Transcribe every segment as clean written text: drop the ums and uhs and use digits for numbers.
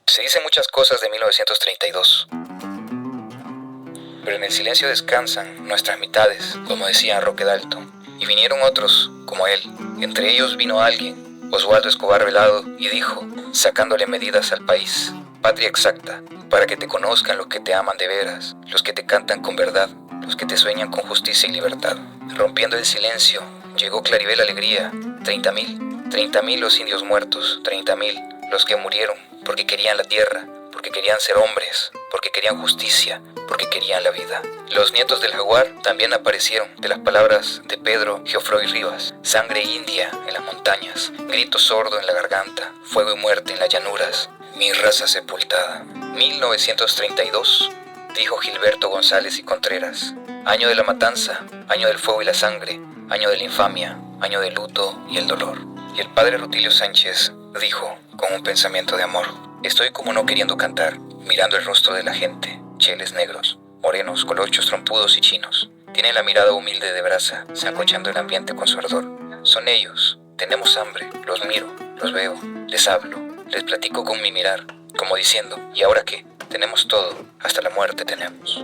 Se dicen muchas cosas de 1932, pero en el silencio descansan nuestras mitades, como decía Roque Dalton, y vinieron otros como él. Entre ellos vino alguien, Oswaldo Escobar Velado, y dijo, sacándole medidas al país: patria exacta, para que te conozcan los que te aman de veras, los que te cantan con verdad, los que te sueñan con justicia y libertad. Rompiendo el silencio, llegó Claribel Alegría. 30,000 los indios muertos, 30,000 los que murieron porque querían la tierra, porque querían ser hombres, porque querían justicia, porque querían la vida. Los nietos del jaguar también aparecieron de las palabras de Pedro Geoffroy Rivas. Sangre india en las montañas, grito sordo en la garganta, fuego y muerte en las llanuras, mi raza sepultada. 1932, dijo Gilberto González y Contreras. Año de la matanza, año del fuego y la sangre, año de la infamia, año del luto y el dolor. Y el padre Rutilio Sánchez dijo, con un pensamiento de amor: estoy como no queriendo cantar, mirando el rostro de la gente, cheles negros, morenos, colochos, trompudos y chinos. Tienen la mirada humilde de brasa, sancochando el ambiente con su ardor. Son ellos, tenemos hambre, los miro, los veo, les hablo, les platico con mi mirar, como diciendo, ¿y ahora qué? Tenemos todo, hasta la muerte tenemos.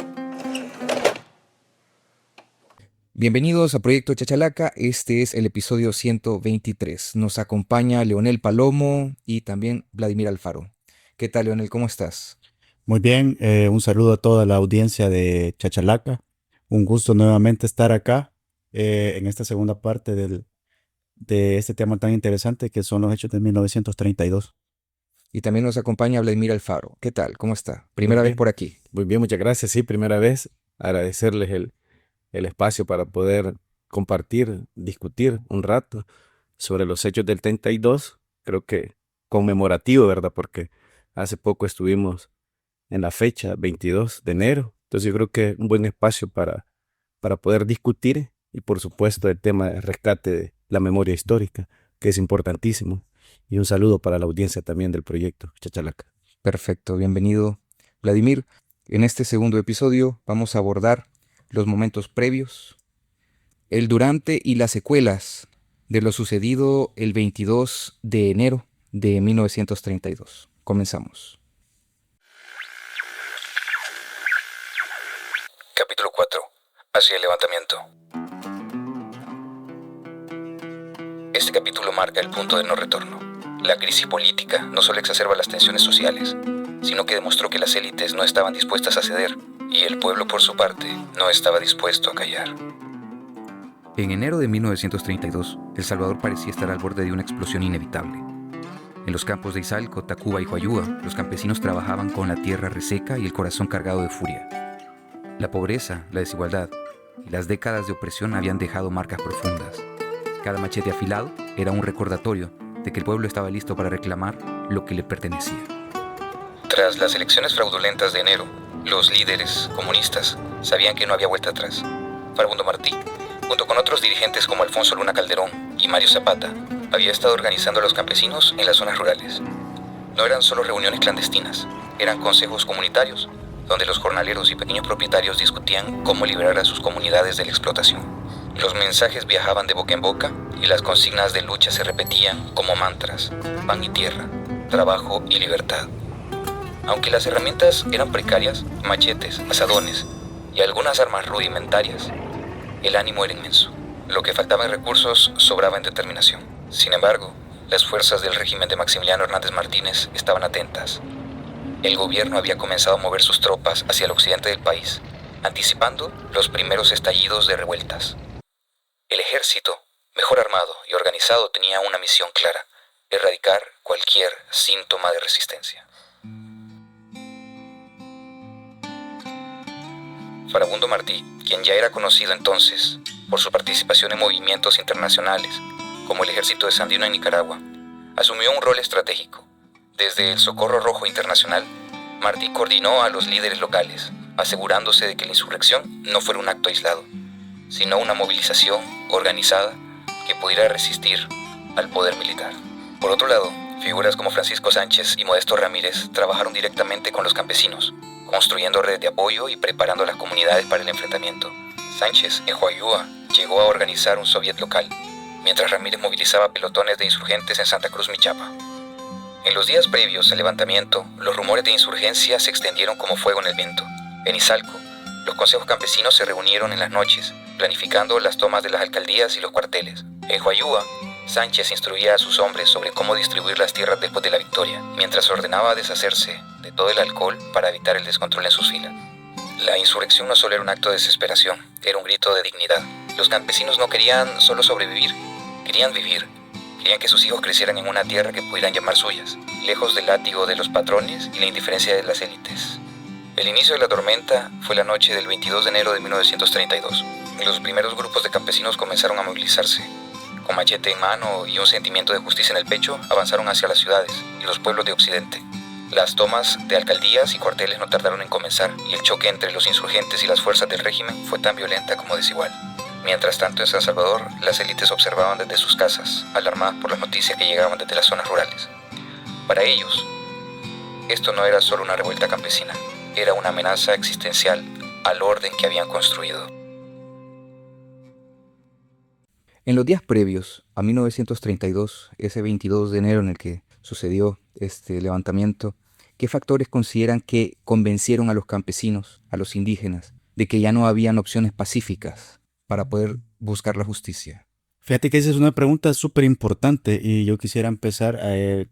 Bienvenidos a Proyecto Chachalaca, este es el episodio 123. Nos acompaña Leonel Palomo y también Vladimir Alfaro. ¿Qué tal, Leonel? ¿Cómo estás? Muy bien, un saludo a toda la audiencia de Chachalaca. Un gusto nuevamente estar acá en esta segunda parte de este tema tan interesante que son los hechos de 1932. Y también nos acompaña Vladimir Alfaro. ¿Qué tal? ¿Cómo está? Primera vez por aquí. Muy bien, muchas gracias. Sí, primera vez. Agradecerles el espacio para poder compartir, discutir un rato sobre los hechos del 32. Creo que conmemorativo, ¿verdad? Porque hace poco estuvimos en la fecha 22 de enero. Entonces yo creo que es un buen espacio para poder discutir y por supuesto el tema del rescate de la memoria histórica, que es importantísimo. Y un saludo para la audiencia también del proyecto Chachalaca. Perfecto, bienvenido, Vladimir. En este segundo episodio vamos a abordar los momentos previos, el durante y las secuelas de lo sucedido el 22 de enero de 1932. Comenzamos. Capítulo 4. Hacia el levantamiento. Este capítulo marca el punto de no retorno. La crisis política no solo exacerba las tensiones sociales, sino que demostró que las élites no estaban dispuestas a ceder y el pueblo, por su parte, no estaba dispuesto a callar. En enero de 1932, El Salvador parecía estar al borde de una explosión inevitable. En los campos de Izalco, Tacuba y Huayúa, los campesinos trabajaban con la tierra reseca y el corazón cargado de furia. La pobreza, la desigualdad y las décadas de opresión habían dejado marcas profundas. Cada machete afilado era un recordatorio de que el pueblo estaba listo para reclamar lo que le pertenecía. Tras las elecciones fraudulentas de enero, los líderes comunistas sabían que no había vuelta atrás. Farabundo Martí, junto con otros dirigentes como Alfonso Luna Calderón y Mario Zapata, había estado organizando a los campesinos en las zonas rurales. No eran solo reuniones clandestinas, eran consejos comunitarios, donde los jornaleros y pequeños propietarios discutían cómo liberar a sus comunidades de la explotación. Los mensajes viajaban de boca en boca y las consignas de lucha se repetían como mantras: pan y tierra, trabajo y libertad. Aunque las herramientas eran precarias, machetes, azadones y algunas armas rudimentarias, el ánimo era inmenso. Lo que faltaba en recursos sobraba en determinación. Sin embargo, las fuerzas del régimen de Maximiliano Hernández Martínez estaban atentas. El gobierno había comenzado a mover sus tropas hacia el occidente del país, anticipando los primeros estallidos de revueltas. El ejército, mejor armado y organizado, tenía una misión clara: erradicar cualquier síntoma de resistencia. Farabundo Martí, quien ya era conocido entonces por su participación en movimientos internacionales, como el Ejército de Sandino en Nicaragua, asumió un rol estratégico. Desde el Socorro Rojo Internacional, Martí coordinó a los líderes locales, asegurándose de que la insurrección no fuera un acto aislado, sino una movilización organizada que pudiera resistir al poder militar. Por otro lado, figuras como Francisco Sánchez y Modesto Ramírez trabajaron directamente con los campesinos, construyendo redes de apoyo y preparando a las comunidades para el enfrentamiento. Sánchez, en Huayúa, llegó a organizar un soviet local, mientras Ramírez movilizaba pelotones de insurgentes en Santa Cruz, Michapa. En los días previos al levantamiento, los rumores de insurgencia se extendieron como fuego en el viento. En Izalco, los consejos campesinos se reunieron en las noches, planificando las tomas de las alcaldías y los cuarteles. En Huayúa, Sánchez instruía a sus hombres sobre cómo distribuir las tierras después de la victoria, mientras ordenaba deshacerse de todo el alcohol para evitar el descontrol en sus filas. La insurrección no solo era un acto de desesperación, era un grito de dignidad. Los campesinos no querían solo sobrevivir, querían vivir. Querían que sus hijos crecieran en una tierra que pudieran llamar suyas, lejos del látigo de los patrones y la indiferencia de las élites. El inicio de la tormenta fue la noche del 22 de enero de 1932. Los primeros grupos de campesinos comenzaron a movilizarse. Con machete en mano y un sentimiento de justicia en el pecho, avanzaron hacia las ciudades y los pueblos de Occidente. Las tomas de alcaldías y cuarteles no tardaron en comenzar, y el choque entre los insurgentes y las fuerzas del régimen fue tan violenta como desigual. Mientras tanto, en San Salvador, las élites observaban desde sus casas, alarmadas por las noticias que llegaban desde las zonas rurales. Para ellos, esto no era solo una revuelta campesina, era una amenaza existencial al orden que habían construido. En los días previos a 1932, ese 22 de enero en el que sucedió este levantamiento, ¿qué factores consideran que convencieron a los campesinos, a los indígenas, de que ya no habían opciones pacíficas para poder buscar la justicia? Fíjate que esa es una pregunta súper importante y yo quisiera empezar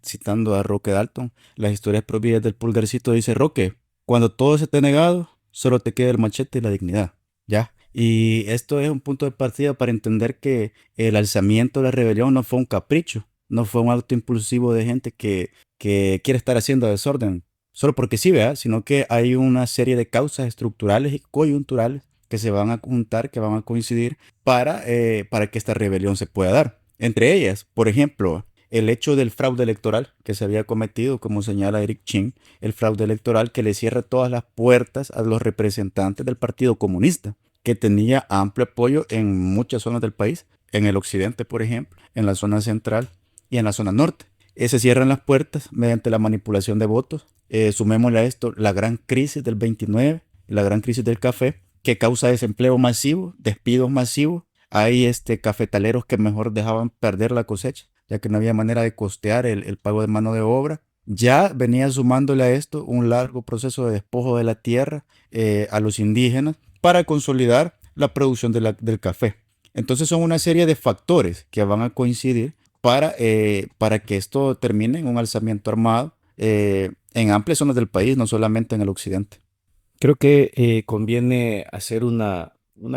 citando a Roque Dalton. Las historias propias del pulgarcito dice: Roque, cuando todo se te ha negado, solo te queda el machete y la dignidad. ¿Ya? Y esto es un punto de partida para entender que el alzamiento de la rebelión no fue un capricho, no fue un acto impulsivo de gente que quiere estar haciendo desorden, solo porque sí, ¿verdad? Sino que hay una serie de causas estructurales y coyunturales que se van a juntar, que van a coincidir para que esta rebelión se pueda dar. Entre ellas, por ejemplo, el hecho del fraude electoral que se había cometido, como señala Eric Chin, el fraude electoral que le cierra todas las puertas a los representantes del Partido Comunista, que tenía amplio apoyo en muchas zonas del país, en el occidente, por ejemplo, en la zona central y en la zona norte. Se cierran las puertas mediante la manipulación de votos. Sumémosle a esto la gran crisis del 29, la gran crisis del café, que causa desempleo masivo, despidos masivos. Hay cafetaleros que mejor dejaban perder la cosecha, ya que no había manera de costear el pago de mano de obra. Ya venía sumándole a esto un largo proceso de despojo de la tierra a los indígenas para consolidar la producción del café. Entonces son una serie de factores que van a coincidir para que esto termine en un alzamiento armado en amplias zonas del país, no solamente en el occidente. Creo que conviene hacer una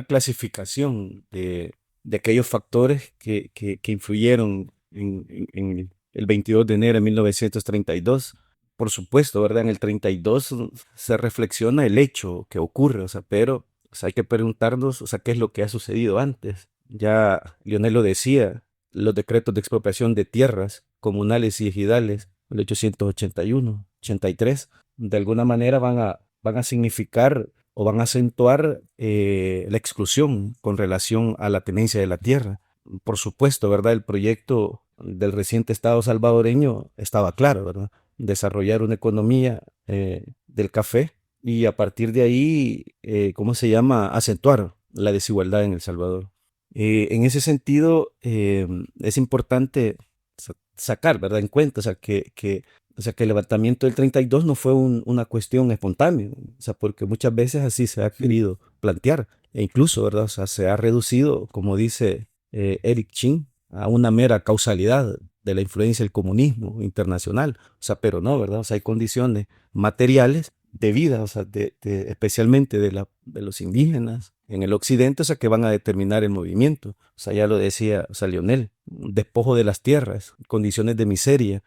clasificación de aquellos factores que influyeron en el 22 de enero de 1932. Por supuesto, ¿verdad? En el 32 se reflexiona el hecho que ocurre, pero hay que preguntarnos, qué es lo que ha sucedido antes. Ya Lionel lo decía, los decretos de expropiación de tierras comunales y ejidales, el 881, 83, de alguna manera van a significar o van a acentuar la exclusión con relación a la tenencia de la tierra. Por supuesto, ¿verdad? El proyecto del reciente Estado salvadoreño estaba claro, ¿verdad? Desarrollar una economía del café y a partir de ahí, acentuar la desigualdad en El Salvador. En ese sentido, es importante sacar, ¿verdad? En cuenta, que el levantamiento del 32 no fue una cuestión espontánea, porque muchas veces así se ha querido plantear, e incluso, ¿verdad? Se ha reducido, como dice Eric Chin, a una mera causalidad de la influencia del comunismo internacional, pero no, ¿verdad? Hay condiciones materiales de vida, especialmente de los indígenas en el occidente, que van a determinar el movimiento. Ya lo decía Lionel, despojo de las tierras, condiciones de miseria,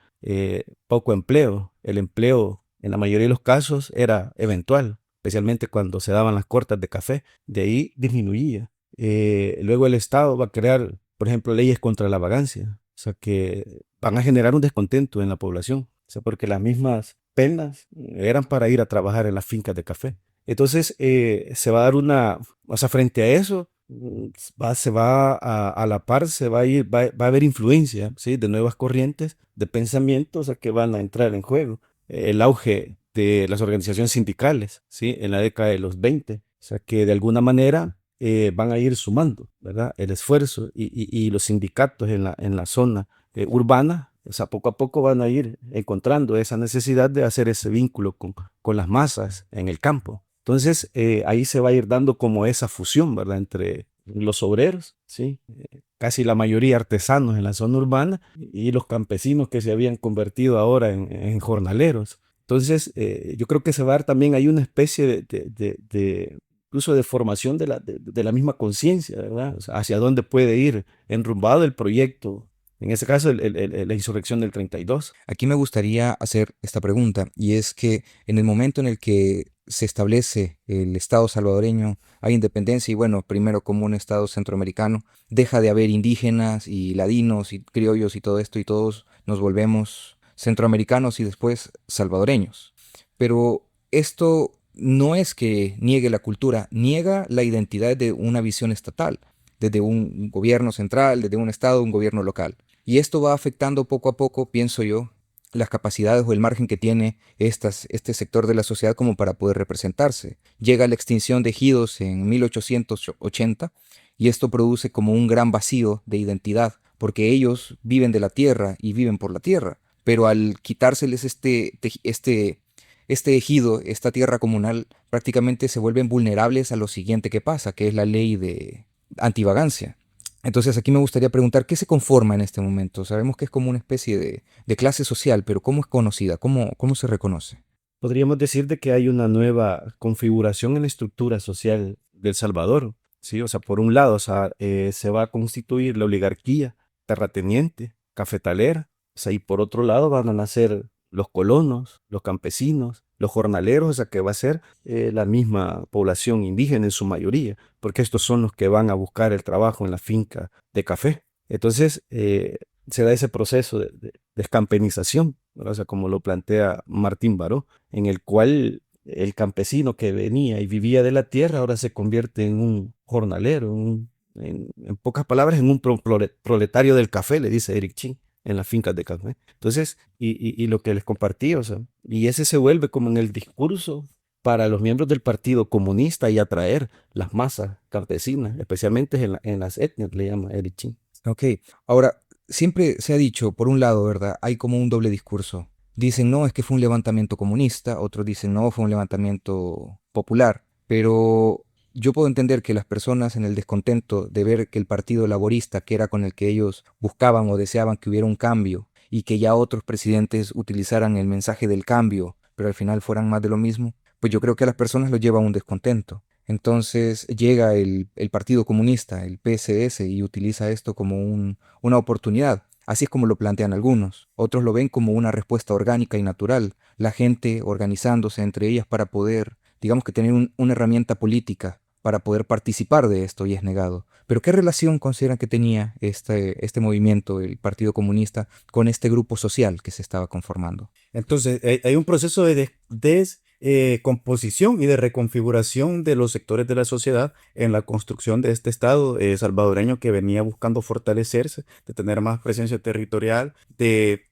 poco empleo. El empleo en la mayoría de los casos era eventual, especialmente cuando se daban las cortas de café, de ahí disminuía. Luego el Estado va a crear, por ejemplo, leyes contra la vagancia, que van a generar un descontento en la población, porque las mismas penas eran para ir a trabajar en las fincas de café. Entonces se va a dar frente a eso, se va a la par, va a haber influencia, ¿sí? De nuevas corrientes de pensamiento, que van a entrar en juego. El auge de las organizaciones sindicales, ¿sí? En la década de los 20, que de alguna manera van a ir sumando, ¿verdad? El esfuerzo y los sindicatos en la zona urbana, o sea, poco a poco van a ir encontrando esa necesidad de hacer ese vínculo con las masas en el campo. Entonces, ahí se va a ir dando como esa fusión, ¿verdad? Entre los obreros, ¿sí? Casi la mayoría artesanos en la zona urbana y los campesinos que se habían convertido ahora en jornaleros. Entonces, yo creo que se va a dar también, hay una especie incluso de formación de la misma conciencia, ¿verdad? O sea, hacia dónde puede ir enrumbado el proyecto, en ese caso la insurrección del 32. Aquí me gustaría hacer esta pregunta, y es que en el momento en el que se establece el Estado salvadoreño, hay independencia y bueno, primero como un Estado centroamericano, deja de haber indígenas y ladinos y criollos y todo esto y todos nos volvemos centroamericanos y después salvadoreños. Pero esto no es que niegue la cultura, niega la identidad de una visión estatal, desde un gobierno central, desde un Estado, un gobierno local. Y esto va afectando poco a poco, pienso yo, las capacidades o el margen que tiene este sector de la sociedad como para poder representarse. Llega la extinción de ejidos en 1880 y esto produce como un gran vacío de identidad, porque ellos viven de la tierra y viven por la tierra, pero al quitárseles este ejido, esta tierra comunal, prácticamente se vuelven vulnerables a lo siguiente que pasa, que es la ley de antivagancia. Entonces aquí me gustaría preguntar, ¿qué se conforma en este momento? Sabemos que es como una especie de clase social, pero ¿cómo es conocida? ¿Cómo se reconoce? Podríamos decir de que hay una nueva configuración en la estructura social del Salvador, ¿sí? O sea, por un lado, o sea, se va a constituir la oligarquía terrateniente, cafetalera, o sea, y por otro lado van a nacer los colonos, los campesinos, los jornaleros, o sea, que va a ser la misma población indígena en su mayoría, porque estos son los que van a buscar el trabajo en la finca de café. Entonces, se da ese proceso de descampenización, ¿verdad? O sea, como lo plantea Martín Baró, en el cual el campesino que venía y vivía de la tierra ahora se convierte en un jornalero, en pocas palabras, en un proletario del café, le dice Eric Chin, en las fincas de café. Entonces, y lo que les compartí, o sea, y ese se vuelve como en el discurso para los miembros del Partido Comunista y atraer las masas campesinas, especialmente en las etnias, le llama Eric Chin. Ok, ahora, siempre se ha dicho, por un lado, ¿verdad? Hay como un doble discurso. Dicen, no, es que fue un levantamiento comunista, otros dicen, no, fue un levantamiento popular, pero yo puedo entender que las personas en el descontento de ver que el Partido Laborista, que era con el que ellos buscaban o deseaban que hubiera un cambio, y que ya otros presidentes utilizaran el mensaje del cambio, pero al final fueran más de lo mismo, pues yo creo que a las personas lo lleva a un descontento. Entonces llega el Partido Comunista, el PSS, y utiliza esto como una oportunidad. Así es como lo plantean algunos. Otros lo ven como una respuesta orgánica y natural. La gente organizándose entre ellas para poder, digamos que tener una herramienta política para poder participar de esto y es negado. Pero ¿qué relación consideran que tenía este movimiento, el Partido Comunista, con este grupo social que se estaba conformando? Entonces, hay un proceso de composición y de reconfiguración de los sectores de la sociedad en la construcción de este Estado salvadoreño que venía buscando fortalecerse, de tener más presencia territorial, de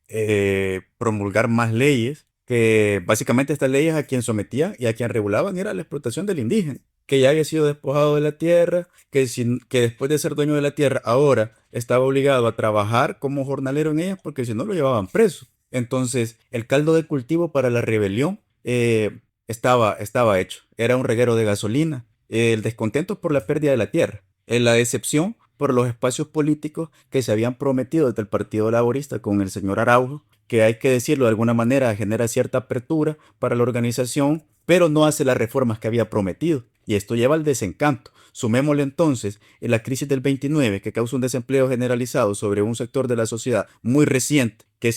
promulgar más leyes, que básicamente estas leyes a quien sometían y a quien regulaban era la explotación del indígena, que ya había sido despojado de la tierra, que después de ser dueño de la tierra ahora estaba obligado a trabajar como jornalero en ella porque si no lo llevaban preso. Entonces, el caldo de cultivo para la rebelión estaba hecho. Era un reguero de gasolina. El descontento por la pérdida de la tierra. La decepción por los espacios políticos que se habían prometido desde el Partido Laborista con el señor Araujo, que hay que decirlo de alguna manera genera cierta apertura para la organización, pero no hace las reformas que había prometido. Y esto lleva al desencanto. Sumémosle entonces en la crisis del 29 que causa un desempleo generalizado sobre un sector de la sociedad muy reciente que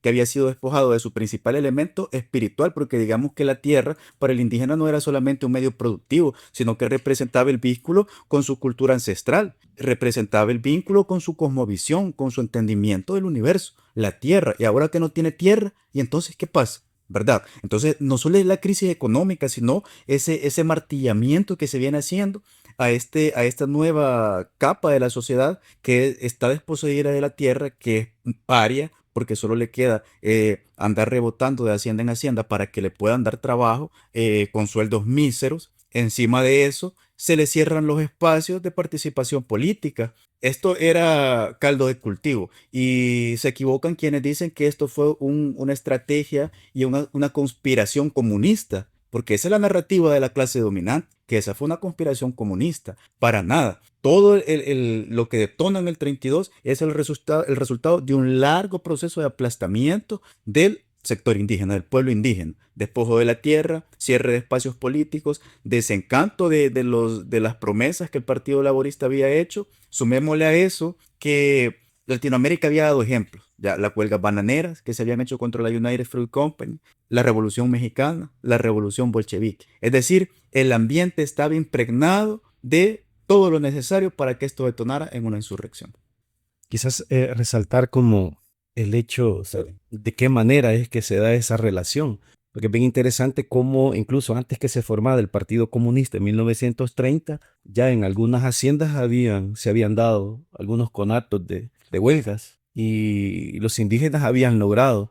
había sido despojado de su principal elemento espiritual, porque digamos que la tierra para el indígena no era solamente un medio productivo, sino que representaba el vínculo con su cultura ancestral, representaba el vínculo con su cosmovisión, con su entendimiento del universo, la tierra, y ahora que no tiene tierra, ¿y entonces qué pasa? ¿Verdad? Entonces, no solo es la crisis económica, sino ese martillamiento que se viene haciendo a esta nueva capa de la sociedad que está desposeída de la tierra, que es paria, porque solo le queda andar rebotando de hacienda en hacienda para que le puedan dar trabajo con sueldos míseros. Encima de eso, se les cierran los espacios de participación política. Esto era caldo de cultivo y se equivocan quienes dicen que esto fue una estrategia y una conspiración comunista, porque esa es la narrativa de la clase dominante, que esa fue una conspiración comunista. Para nada. Todo lo que detona en el 32 es el resultado de un largo proceso de aplastamiento del sector indígena, del pueblo indígena, despojo de la tierra, cierre de espacios políticos, desencanto de las promesas que el Partido Laborista había hecho. Sumémosle a eso que Latinoamérica había dado ejemplos, ya las huelgas bananeras que se habían hecho contra la United Fruit Company, la Revolución Mexicana, la Revolución Bolchevique. Es decir, el ambiente estaba impregnado de todo lo necesario para que esto detonara en una insurrección. Quizás resaltar como el hecho, o sea, de qué manera es que se da esa relación. Porque es bien interesante cómo incluso antes que se formara el Partido Comunista en 1930, ya en algunas haciendas se habían dado algunos conatos de huelgas y los indígenas habían logrado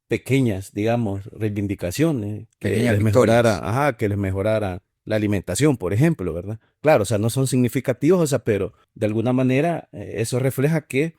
pequeñas, digamos, reivindicaciones Pequeñas victorias. que les mejorara la alimentación, por ejemplo, ¿verdad? Claro, o sea, no son significativos, o sea, pero de alguna manera eso refleja que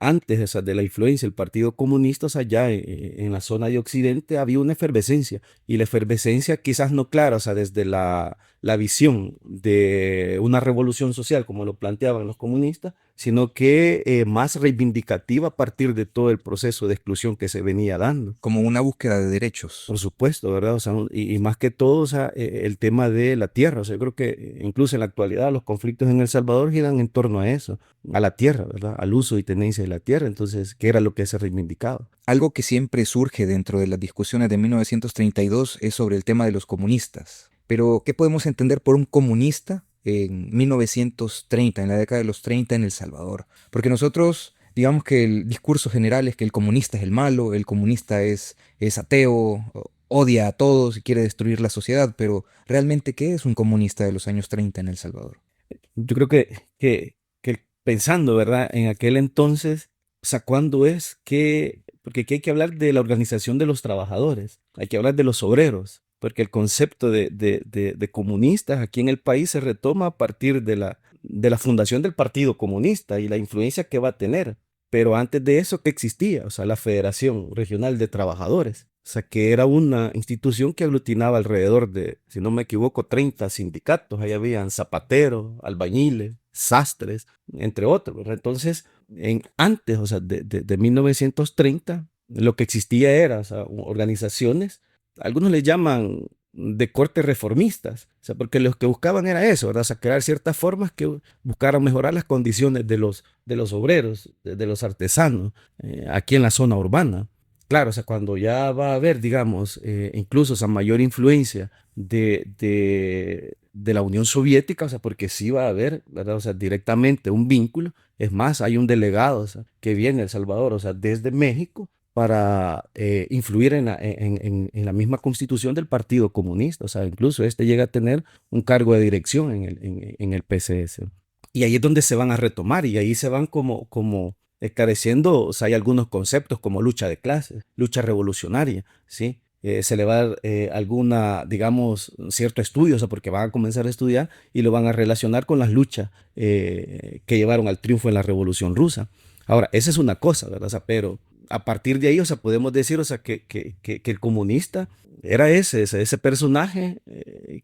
antes o sea, de la influencia del Partido Comunista, o sea, ya en la zona de Occidente había una efervescencia, y la efervescencia quizás no clara, o sea, desde la visión de una revolución social, como lo planteaban los comunistas, sino que más reivindicativa a partir de todo el proceso de exclusión que se venía dando. Como una búsqueda de derechos. Por supuesto, ¿verdad? O sea, y más que todo, o sea, el tema de la tierra. O sea, yo creo que incluso en la actualidad los conflictos en El Salvador giran en torno a eso, a la tierra, ¿verdad? Al uso y tenencia de la tierra. Entonces, ¿qué era lo que se reivindicaba? Algo que siempre surge dentro de las discusiones de 1932 es sobre el tema de los comunistas. Pero, ¿qué podemos entender por un comunista en 1930, en la década de los 30 en El Salvador? Porque nosotros, digamos que el discurso general es que el comunista es el malo, el comunista es ateo, odia a todos y quiere destruir la sociedad, pero ¿realmente qué es un comunista de los años 30 en El Salvador? Yo creo que pensando, ¿verdad? En aquel entonces, o sea, ¿cuándo es que? Porque aquí hay que hablar de la organización de los trabajadores, hay que hablar de los obreros, porque el concepto de comunistas aquí en el país se retoma a partir de la fundación del Partido Comunista y la influencia que va a tener. Pero antes de eso, ¿qué existía? O sea, la Federación Regional de Trabajadores. O sea, que era una institución que aglutinaba alrededor de, si no me equivoco, 30 sindicatos. Ahí habían zapateros, albañiles, sastres, entre otros, ¿verdad? Entonces, antes, o sea, de 1930, lo que existía era, o sea, organizaciones, algunos le llaman de corte reformistas, o sea, porque los que buscaban era eso, ¿verdad? O sea, crear ciertas formas que buscaran mejorar las condiciones de los obreros, de los artesanos, aquí en la zona urbana. Claro, o sea, cuando ya va a haber, digamos, incluso esa mayor influencia de la Unión Soviética, o sea, porque sí va a haber, ¿verdad? O sea, directamente un vínculo. Es más, hay un delegado, o sea, que viene a El Salvador, o sea, desde México, para influir en la misma constitución del Partido Comunista. O sea, incluso este llega a tener un cargo de dirección en el PCS. Y ahí es donde se van a retomar, y ahí se van como esclareciendo. O sea, hay algunos conceptos como lucha de clases, lucha revolucionaria, ¿sí? Se le va a dar alguna, digamos, cierto estudio, o sea, porque van a comenzar a estudiar y lo van a relacionar con las luchas que llevaron al triunfo en la Revolución Rusa. Ahora, esa es una cosa, ¿verdad? O sea, pero a partir de ahí, o sea, podemos decir, o sea, que el comunista era ese personaje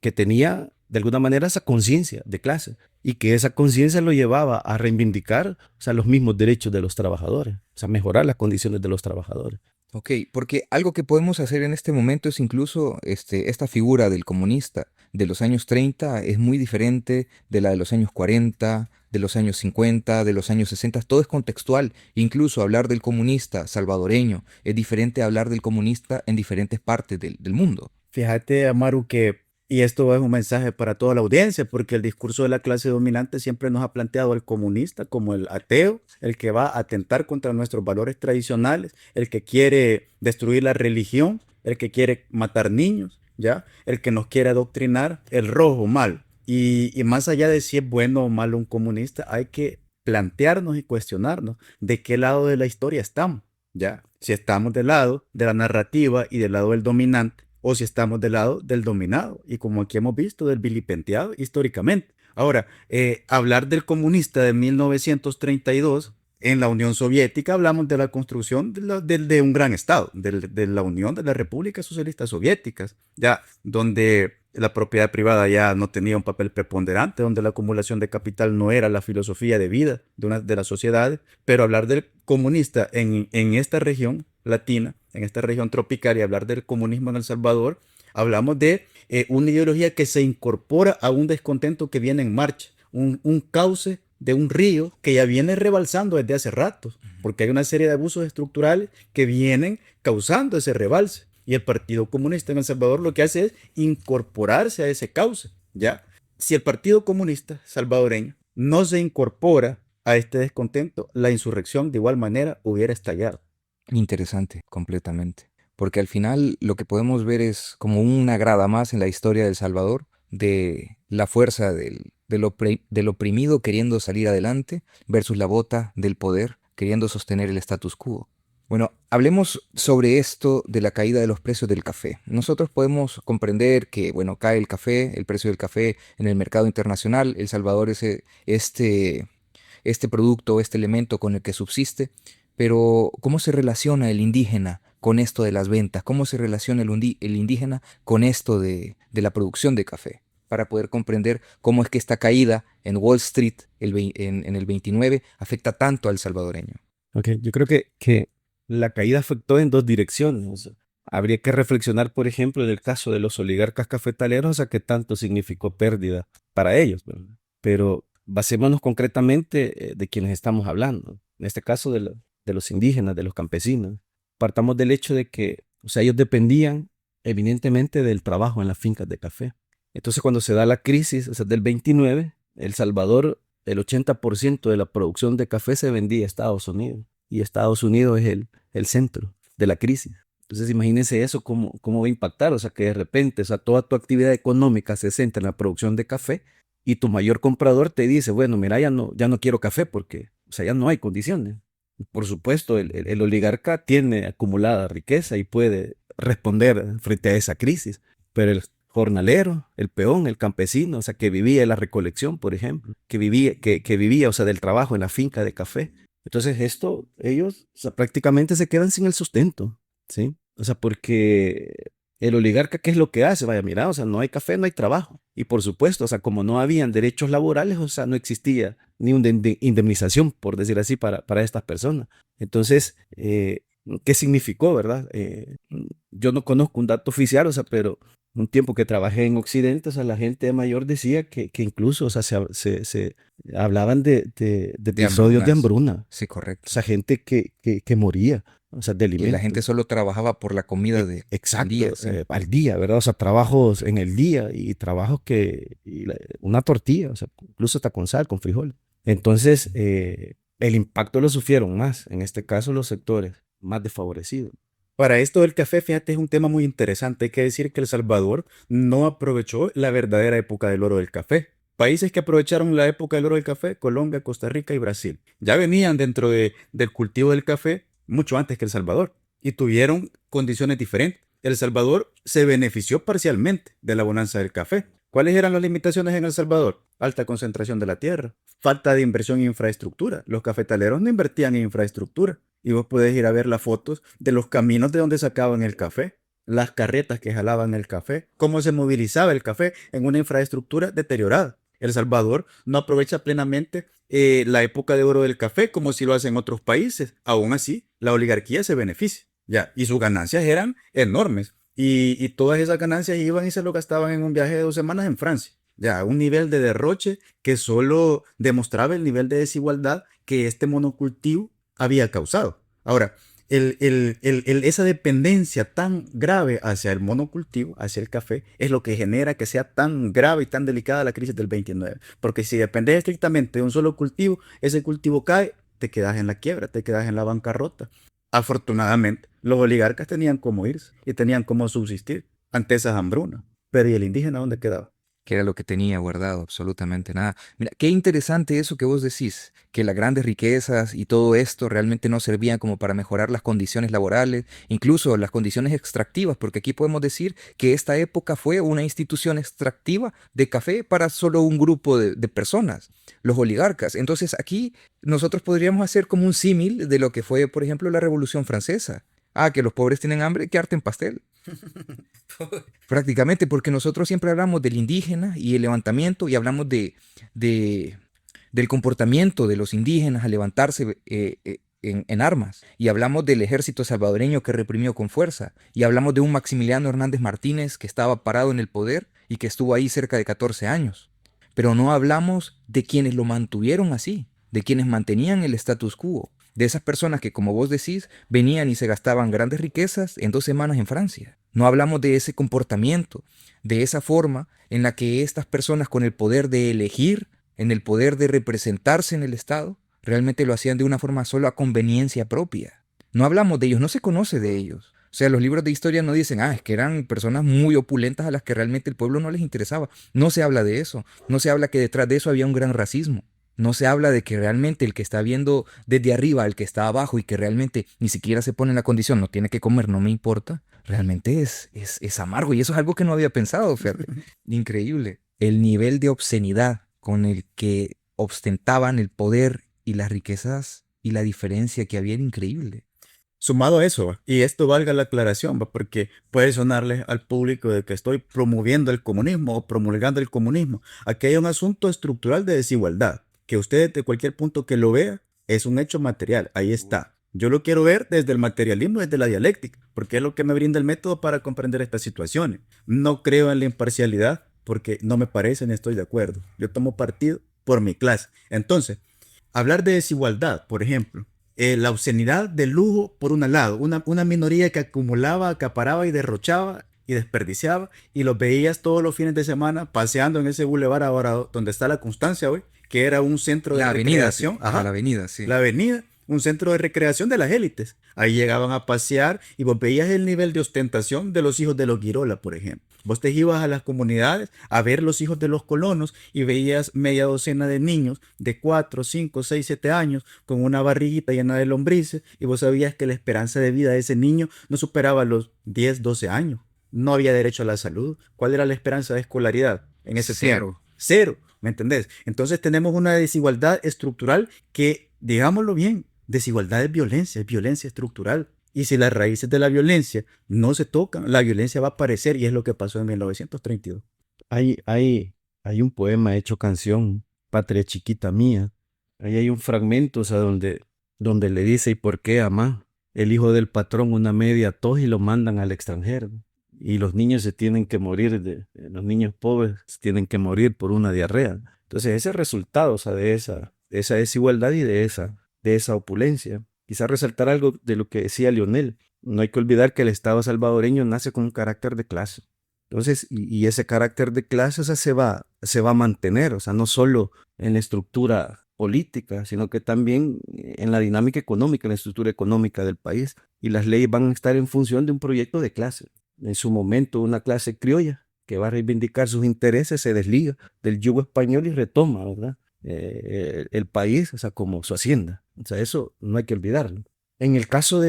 que tenía de alguna manera esa conciencia de clase, y que esa conciencia lo llevaba a reivindicar, o sea, los mismos derechos de los trabajadores, o sea, mejorar las condiciones de los trabajadores. Ok, porque algo que podemos hacer en este momento es incluso esta figura del comunista de los años 30 es muy diferente de la de los años 40, de los años 50, de los años 60, todo es contextual. Incluso hablar del comunista salvadoreño es diferente a hablar del comunista en diferentes partes del mundo. Fíjate, Amaru, y esto es un mensaje para toda la audiencia, porque el discurso de la clase dominante siempre nos ha planteado al comunista como el ateo, el que va a atentar contra nuestros valores tradicionales, el que quiere destruir la religión, el que quiere matar niños, ¿ya? El que nos quiere adoctrinar, el rojo mal. Y más allá de si es bueno o malo un comunista, hay que plantearnos y cuestionarnos de qué lado de la historia estamos, ¿ya? Si estamos del lado de la narrativa y del lado del dominante, o si estamos del lado del dominado, y como aquí hemos visto, del vilipendiado históricamente. Ahora, hablar del comunista de 1932 en la Unión Soviética, hablamos de la construcción de un gran Estado, de la Unión de las Repúblicas Socialistas Soviéticas, ya donde la propiedad privada ya no tenía un papel preponderante, donde la acumulación de capital no era la filosofía de vida de una de las sociedades, pero hablar del comunista en esta región latina, en esta región tropical, y hablar del comunismo en El Salvador, hablamos de una ideología que se incorpora a un descontento que viene en marcha, un cauce de un río que ya viene rebalsando desde hace rato, porque hay una serie de abusos estructurales que vienen causando ese rebalse. Y el Partido Comunista en El Salvador lo que hace es incorporarse a ese cauce, ¿ya? Si el Partido Comunista salvadoreño no se incorpora a este descontento, la insurrección de igual manera hubiera estallado. Interesante, completamente. Porque al final lo que podemos ver es como una grada más en la historia de El Salvador, de la fuerza del oprimido queriendo salir adelante versus la bota del poder queriendo sostener el status quo. Bueno, hablemos sobre esto de la caída de los precios del café. Nosotros podemos comprender que, bueno, cae el café, el precio del café en el mercado internacional. El Salvador es este producto, este elemento con el que subsiste. Pero, ¿cómo se relaciona el indígena con esto de las ventas? ¿Cómo se relaciona el indígena con esto de la producción de café? Para poder comprender cómo es que esta caída en Wall Street en el 29 afecta tanto al salvadoreño. Ok, yo creo que la caída afectó en dos direcciones. O sea, habría que reflexionar, por ejemplo, en el caso de los oligarcas cafetaleros, o sea, qué tanto significó pérdida para ellos, ¿verdad? Pero basémonos concretamente de quienes estamos hablando. En este caso de los indígenas, de los campesinos. Partamos del hecho de que, o sea, ellos dependían evidentemente del trabajo en las fincas de café. Entonces, cuando se da la crisis, o sea, del 29, El Salvador, el 80% de la producción de café se vendía a Estados Unidos. Y Estados Unidos es el centro de la crisis. Entonces, imagínense eso, cómo va a impactar. O sea, que de repente, o sea, toda tu actividad económica se centra en la producción de café y tu mayor comprador te dice, bueno, mira, ya no quiero café porque, o sea, ya no hay condiciones. Por supuesto, el oligarca tiene acumulada riqueza y puede responder frente a esa crisis, pero el jornalero, el peón, el campesino, o sea, que vivía de la recolección, por ejemplo, que vivía, o sea, del trabajo en la finca de café. Entonces ellos, o sea, prácticamente se quedan sin el sustento, ¿sí? O sea, porque el oligarca, ¿qué es lo que hace? Vaya, mira, o sea, no hay café, no hay trabajo. Y por supuesto, o sea, como no habían derechos laborales, o sea, no existía ni una indemnización, por decir así, para estas personas. Entonces, ¿qué significó, verdad? Yo no conozco un dato oficial, o sea, pero un tiempo que trabajé en Occidente, o sea, la gente mayor decía que incluso, o sea, se hablaban de episodios de hambruna. Sí, correcto. O sea, gente que moría, o sea, de Y la alimentos. gente solo trabajaba por la comida Exacto, día, sí. al día, ¿verdad? O sea, trabajos en el día y trabajos una tortilla, o sea, incluso hasta con sal, con frijol. Entonces, el impacto lo sufrieron más, en este caso los sectores más desfavorecidos. Para esto del café, fíjate, es un tema muy interesante. Hay que decir que El Salvador no aprovechó la verdadera época del oro del café. Países que aprovecharon la época del oro del café: Colombia, Costa Rica y Brasil. Ya venían dentro del cultivo del café mucho antes que El Salvador y tuvieron condiciones diferentes. El Salvador se benefició parcialmente de la bonanza del café. ¿Cuáles eran las limitaciones en El Salvador? Alta concentración de la tierra, falta de inversión en infraestructura. Los cafetaleros no invertían en infraestructura. Y vos podés ir a ver las fotos de los caminos de donde sacaban el café, las carretas que jalaban el café, cómo se movilizaba el café en una infraestructura deteriorada. El Salvador no aprovecha plenamente la época de oro del café como si lo hacen otros países. Aún así, la oligarquía se beneficia, ya, y sus ganancias eran enormes. Y todas esas ganancias iban y se lo gastaban en un viaje de 2 semanas en Francia. Ya, un nivel de derroche que solo demostraba el nivel de desigualdad que este monocultivo había causado. Ahora, esa dependencia tan grave hacia el monocultivo, hacia el café, es lo que genera que sea tan grave y tan delicada la crisis del 29. Porque si dependes estrictamente de un solo cultivo, ese cultivo cae, te quedas en la quiebra, te quedas en la bancarrota. Afortunadamente, los oligarcas tenían cómo irse y tenían cómo subsistir ante esas hambrunas. Pero ¿y el indígena dónde quedaba? que era lo que tenía guardado, absolutamente nada. Mira, qué interesante eso que vos decís, que las grandes riquezas y todo esto realmente no servían como para mejorar las condiciones laborales, incluso las condiciones extractivas, porque aquí podemos decir que esta época fue una institución extractiva de café para solo un grupo de personas, los oligarcas. Entonces aquí nosotros podríamos hacer como un símil de lo que fue, por ejemplo, la Revolución Francesa. Ah, que los pobres tienen hambre, que harten pastel. Prácticamente, porque nosotros siempre hablamos del indígena y el levantamiento y hablamos de- del comportamiento de los indígenas al levantarse en armas. Y hablamos del ejército salvadoreño que reprimió con fuerza. Y hablamos de un Maximiliano Hernández Martínez que estaba parado en el poder y que estuvo ahí cerca de 14 años. Pero no hablamos de quienes lo mantuvieron así, de quienes mantenían el status quo, de esas personas que, como vos decís, venían y se gastaban grandes riquezas en 2 semanas en Francia. No hablamos de ese comportamiento, de esa forma en la que estas personas con el poder de elegir, en el poder de representarse en el Estado, realmente lo hacían de una forma solo a conveniencia propia. No hablamos de ellos, no se conoce de ellos. O sea, los libros de historia no dicen, es que eran personas muy opulentas a las que realmente el pueblo no les interesaba. No se habla de eso. No se habla que detrás de eso había un gran racismo. No se habla de que realmente el que está viendo desde arriba, el que está abajo y que realmente ni siquiera se pone en la condición, no tiene que comer, no me importa, realmente es amargo. Y eso es algo que no había pensado, fíjate. Increíble. El nivel de obscenidad con el que ostentaban el poder y las riquezas y la diferencia que había era increíble. Sumado a eso, ¿va? Y esto valga la aclaración, ¿va? Porque puede sonarle al público de que estoy promoviendo el comunismo o promulgando el comunismo. Aquí hay un asunto estructural de desigualdad, que usted de cualquier punto que lo vea es un hecho material, ahí está. Yo lo quiero ver desde el materialismo, desde la dialéctica, porque es lo que me brinda el método para comprender estas situaciones. No creo en la imparcialidad porque no me parece ni estoy de acuerdo. Yo tomo partido por mi clase. Entonces, hablar de desigualdad, por ejemplo, la obscenidad del lujo por un lado, una minoría que acumulaba, acaparaba y derrochaba y desperdiciaba, y los veías todos los fines de semana paseando en ese bulevar ahora donde está la Constancia hoy, que era un centro de La avenida, sí. recreación. Ajá, Ajá, la avenida, sí. la avenida, un centro de recreación de las élites. Ahí llegaban a pasear y vos veías el nivel de ostentación de los hijos de los Girola, por ejemplo. Vos te ibas a las comunidades a ver los hijos de los colonos y veías media docena de niños de 4, 5, 6, 7 años con una barriguita llena de lombrices, y vos sabías que la esperanza de vida de ese niño no superaba los 10, 12 años. No había derecho a la salud. ¿Cuál era la esperanza de escolaridad en ese tiempo? Cero. Cero, ¿me entendés? Entonces tenemos una desigualdad estructural que, digámoslo bien, desigualdad es violencia estructural. Y si las raíces de la violencia no se tocan, la violencia va a aparecer, y es lo que pasó en 1932. Hay un poema hecho canción, Patria Chiquita Mía. Ahí hay un fragmento, o sea, donde le dice: ¿y por qué, amá? El hijo del patrón una media tos y lo mandan al extranjero. Y los niños se tienen que morir, los niños pobres se tienen que morir por una diarrea. Entonces, ese resultado, o sea, de esa desigualdad y de esa opulencia. Quizás resaltar algo de lo que decía Lionel. No hay que olvidar que el Estado salvadoreño nace con un carácter de clase. Entonces, y ese carácter de clase, o sea, se va a mantener, o sea, no solo en la estructura política, sino que también en la dinámica económica, en la estructura económica del país. Y las leyes van a estar en función de un proyecto de clase. En su momento, una clase criolla que va a reivindicar sus intereses se desliga del yugo español y retoma, ¿verdad? El país, o sea, como su hacienda. O sea, eso no hay que olvidarlo. En el caso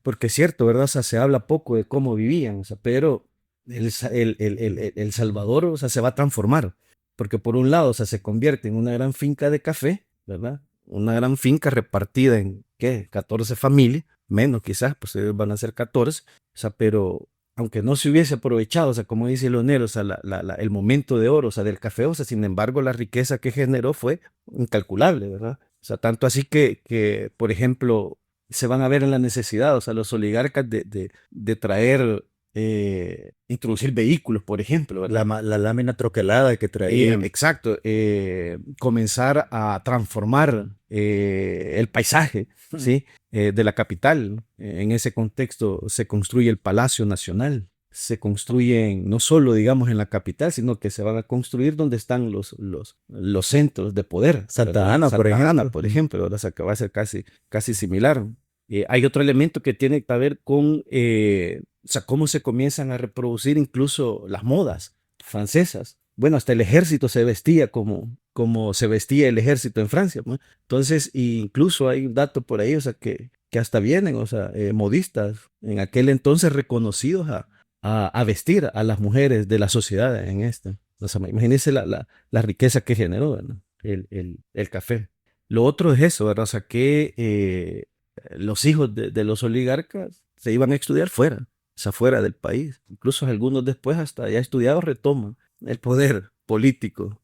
porque es cierto, ¿verdad? O sea, se habla poco de cómo vivían, o sea, pero el Salvador, o sea, se va a transformar, porque por un lado, o sea, se convierte en una gran finca de café, ¿verdad? Una gran finca repartida en, ¿qué? 14 familias, menos quizás, pues van a ser 14, o sea, pero aunque no se hubiese aprovechado, o sea, como dice Leonel, o sea, el momento de oro, o sea, del café, o sea, sin embargo, la riqueza que generó fue incalculable, ¿verdad? O sea, tanto así que, por ejemplo, se van a ver en la necesidad, o sea, los oligarcas de traer, introducir vehículos, por ejemplo, ¿verdad? La lámina troquelada que traía. Exacto, comenzar a transformar el paisaje, ¿sí? De la capital. En ese contexto se construye el Palacio Nacional. Se construyen no solo, digamos, en la capital, sino que se van a construir donde están los centros de poder. Santa Ana, por ejemplo. ¿Verdad? O sea, que va a ser casi similar. Hay otro elemento que tiene que ver con, o sea, cómo se comienzan a reproducir incluso las modas. francesas. Bueno, hasta el ejército se vestía como se vestía el ejército en Francia, ¿no? Entonces, incluso hay un dato por ahí, o sea, que hasta vienen, o sea, modistas en aquel entonces reconocidos a vestir a las mujeres de la sociedad en este. O sea, imagínense la riqueza que generó, ¿verdad? El café. Lo otro es eso, ¿verdad? O sea, que los hijos de los oligarcas se iban a estudiar fuera, o sea, fuera del país. Incluso algunos después, hasta ya estudiados, retoman el poder político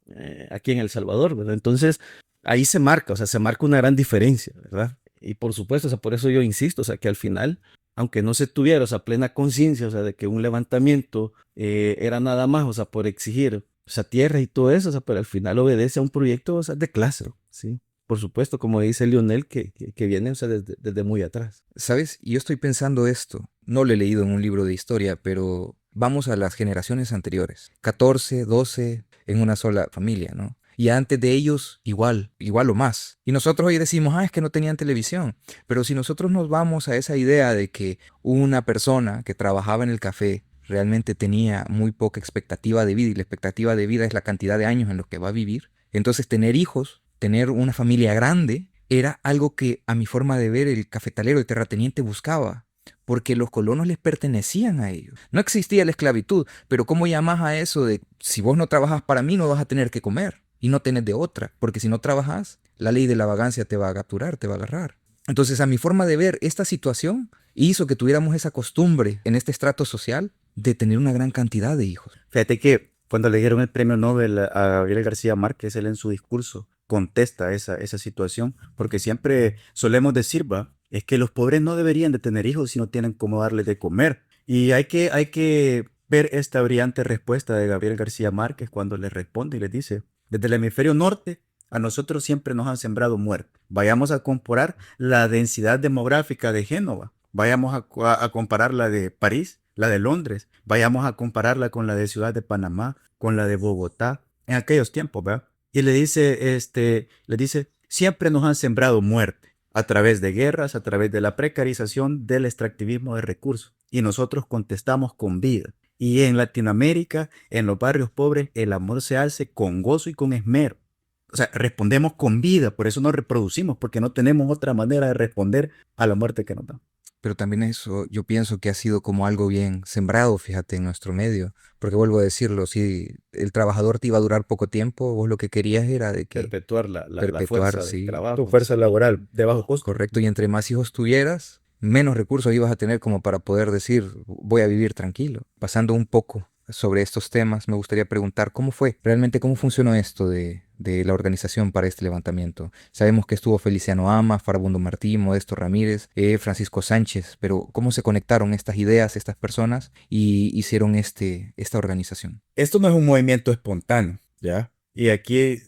aquí en El Salvador, ¿verdad? Entonces, ahí se marca, o sea, se marca una gran diferencia, ¿verdad? Y por supuesto, o sea, por eso yo insisto, o sea, que al final, aunque no se tuviera, o sea, plena conciencia, o sea, de que un levantamiento era nada más, o sea, por exigir, o sea, tierra y todo eso, o sea, pero al final obedece a un proyecto, o sea, de clase, ¿sí? Por supuesto, como dice Lionel, que viene, o sea, desde muy atrás. ¿Sabes? Yo estoy pensando esto. No lo he leído en un libro de historia, pero vamos a las generaciones anteriores. 14, 12 en una sola familia, ¿no? Y antes de ellos, igual o más. Y nosotros hoy decimos, es que no tenían televisión. Pero si nosotros nos vamos a esa idea de que una persona que trabajaba en el café realmente tenía muy poca expectativa de vida, y la expectativa de vida es la cantidad de años en los que va a vivir, entonces tener hijos, tener una familia grande, era algo que a mi forma de ver el cafetalero, el terrateniente buscaba, porque los colonos les pertenecían a ellos. No existía la esclavitud, pero ¿cómo llamas a eso de si vos no trabajas para mí no vas a tener que comer y no tenés de otra? Porque si no trabajas, la ley de la vagancia te va a capturar, te va a agarrar. Entonces, a mi forma de ver, esta situación hizo que tuviéramos esa costumbre en este estrato social de tener una gran cantidad de hijos. Fíjate que cuando le dieron el premio Nobel a Gabriel García Márquez, él en su discurso contesta esa situación, porque siempre solemos decir, va, es que los pobres no deberían de tener hijos si no tienen cómo darles de comer. Y hay que ver esta brillante respuesta de Gabriel García Márquez cuando le responde y le dice, desde el hemisferio norte, a nosotros siempre nos han sembrado muerte. Vayamos a comparar la densidad demográfica de Génova, vayamos a comparar la de París, la de Londres, vayamos a compararla con la de Ciudad de Panamá, con la de Bogotá, en aquellos tiempos, ¿verdad? Y le dice, siempre nos han sembrado muerte a través de guerras, a través de la precarización, del extractivismo de recursos. Y nosotros contestamos con vida. Y en Latinoamérica, en los barrios pobres, el amor se alce con gozo y con esmero. O sea, respondemos con vida, por eso nos reproducimos, porque no tenemos otra manera de responder a la muerte que nos da. Pero también eso yo pienso que ha sido como algo bien sembrado, fíjate, en nuestro medio. Porque vuelvo a decirlo, si el trabajador te iba a durar poco tiempo, vos lo que querías era de que Perpetuar la perpetuar, fuerza sí, de trabajo. Tu fuerza laboral de bajo costo. correcto. Y entre más hijos tuvieras, menos recursos ibas a tener como para poder decir, voy a vivir tranquilo. Pasando un poco sobre estos temas, me gustaría preguntar cómo fue, realmente cómo funcionó esto de la organización para este levantamiento. Sabemos que estuvo Feliciano Ama, Farabundo Martí, Modesto Ramírez, Francisco Sánchez, pero ¿cómo se conectaron estas ideas, estas personas y hicieron esta organización? Esto no es un movimiento espontáneo, ¿ya? Y aquí,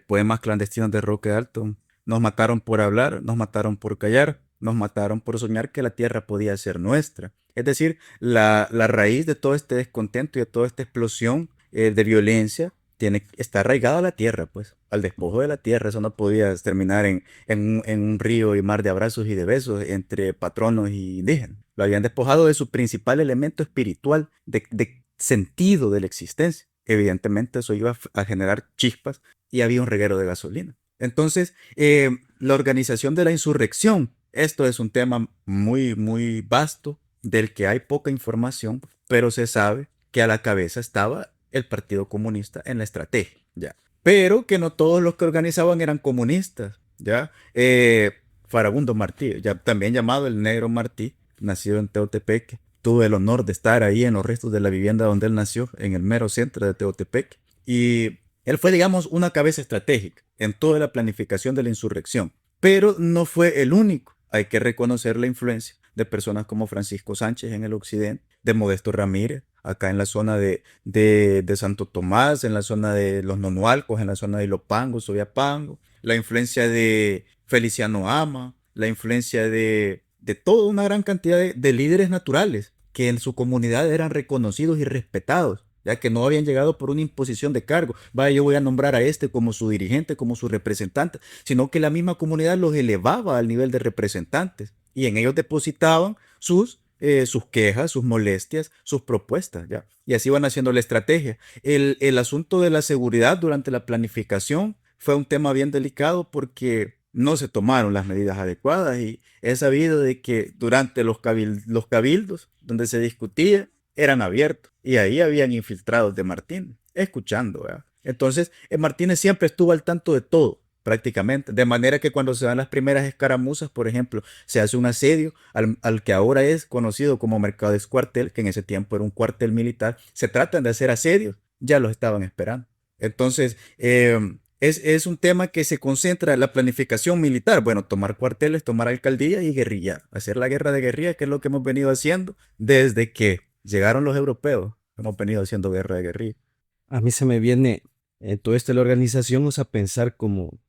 poemas clandestinos de Roque Dalton, nos mataron por hablar, nos mataron por callar, nos mataron por soñar que la tierra podía ser nuestra. Es decir, la raíz de todo este descontento y de toda esta explosión de violencia está arraigada a la tierra, pues, al despojo de la tierra. Eso no podía terminar en un río y mar de abrazos y de besos entre patronos y indígenas. Lo habían despojado de su principal elemento espiritual, de sentido de la existencia. Evidentemente eso iba a generar chispas y había un reguero de gasolina. Entonces, la organización de la insurrección, esto es un tema muy, muy vasto, del que hay poca información, pero se sabe que a la cabeza estaba el Partido Comunista en la estrategia, ¿ya? Pero que no todos los que organizaban eran comunistas, ¿ya? Farabundo Martí, ya, también llamado el Negro Martí, nacido en Teotepeque. Tuve el honor de estar ahí en los restos de la vivienda donde él nació, en el mero centro de Teotepeque. Y él fue, digamos, una cabeza estratégica en toda la planificación de la insurrección. Pero no fue el único. Hay que reconocer la influencia de personas como Francisco Sánchez en el occidente, de Modesto Ramírez, acá en la zona de Santo Tomás, en la zona de los Nonualcos, en la zona de Ilopango, Soyapango, la influencia de Feliciano Ama, la influencia de toda una gran cantidad de líderes naturales que en su comunidad eran reconocidos y respetados, ya que no habían llegado por una imposición de cargo. Vaya, yo voy a nombrar a este como su dirigente, como su representante, sino que la misma comunidad los elevaba al nivel de representantes y en ellos depositaban sus sus quejas, sus molestias, sus propuestas, ¿ya? Y así van haciendo la estrategia. El asunto de la seguridad durante la planificación fue un tema bien delicado porque no se tomaron las medidas adecuadas y es sabido de que durante los cabildos donde se discutía eran abiertos y ahí habían infiltrados de Martínez, escuchando, ¿verdad? Entonces, Martínez siempre estuvo al tanto de todo, prácticamente, de manera que cuando se dan las primeras escaramuzas, por ejemplo, se hace un asedio al que ahora es conocido como Mercados Cuartel, que en ese tiempo era un cuartel militar, se tratan de hacer asedios, ya los estaban esperando. Entonces, es un tema que se concentra en la planificación militar. Bueno, tomar cuarteles, tomar alcaldías y guerrillar. Hacer la guerra de guerrilla, que es lo que hemos venido haciendo desde que llegaron los europeos. Hemos venido haciendo guerra de guerrilla. A mí se me viene todo esto de la organización, o sea, pensar como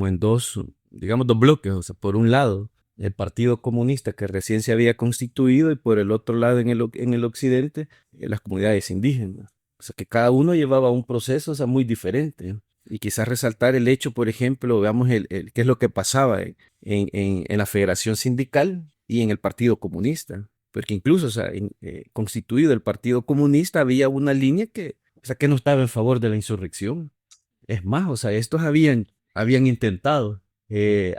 en dos, digamos, dos bloques. O sea, por un lado, el Partido Comunista que recién se había constituido y por el otro lado, en el occidente, las comunidades indígenas. O sea, que cada uno llevaba un proceso, o sea, muy diferente. Y quizás resaltar el hecho, por ejemplo, veamos qué es lo que pasaba en la Federación Sindical y en el Partido Comunista. Porque incluso, o sea, constituido el Partido Comunista, había una línea o sea, que no estaba en favor de la insurrección. Es más, o sea, estos habían intentado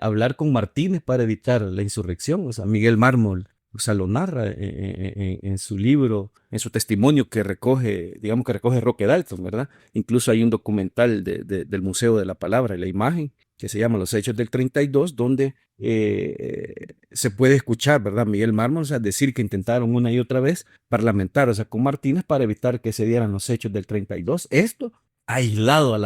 hablar con Martínez para evitar la insurrección. O sea, Miguel Mármol, o sea, lo narra en su libro, en su testimonio que recoge, digamos que recoge Roque Dalton, ¿verdad? Incluso hay un documental del Museo de la Palabra y la Imagen que se llama Los Hechos del 32, donde se puede escuchar, ¿verdad? Miguel Mármol, o sea, decir que intentaron una y otra vez parlamentar, o sea, con Martínez para evitar que se dieran los hechos del 32. Esto aislado a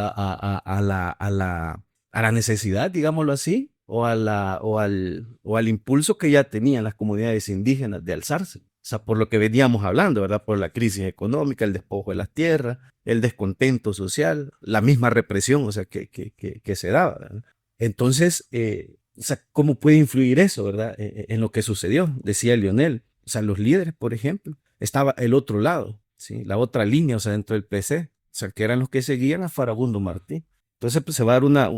la necesidad, digámoslo así, o al impulso que ya tenían las comunidades indígenas de alzarse. O sea, por lo que veníamos hablando, ¿verdad? Por la crisis económica, el despojo de las tierras, el descontento social, la misma represión, o sea, que se daba, ¿verdad? Entonces, o sea, ¿cómo puede influir eso, verdad? En lo que sucedió, decía Lionel. O sea, los líderes, por ejemplo, estaba el otro lado, ¿sí? La otra línea, o sea, dentro del PC, o sea, que eran los que seguían a Farabundo Martí. Entonces, pues se va a dar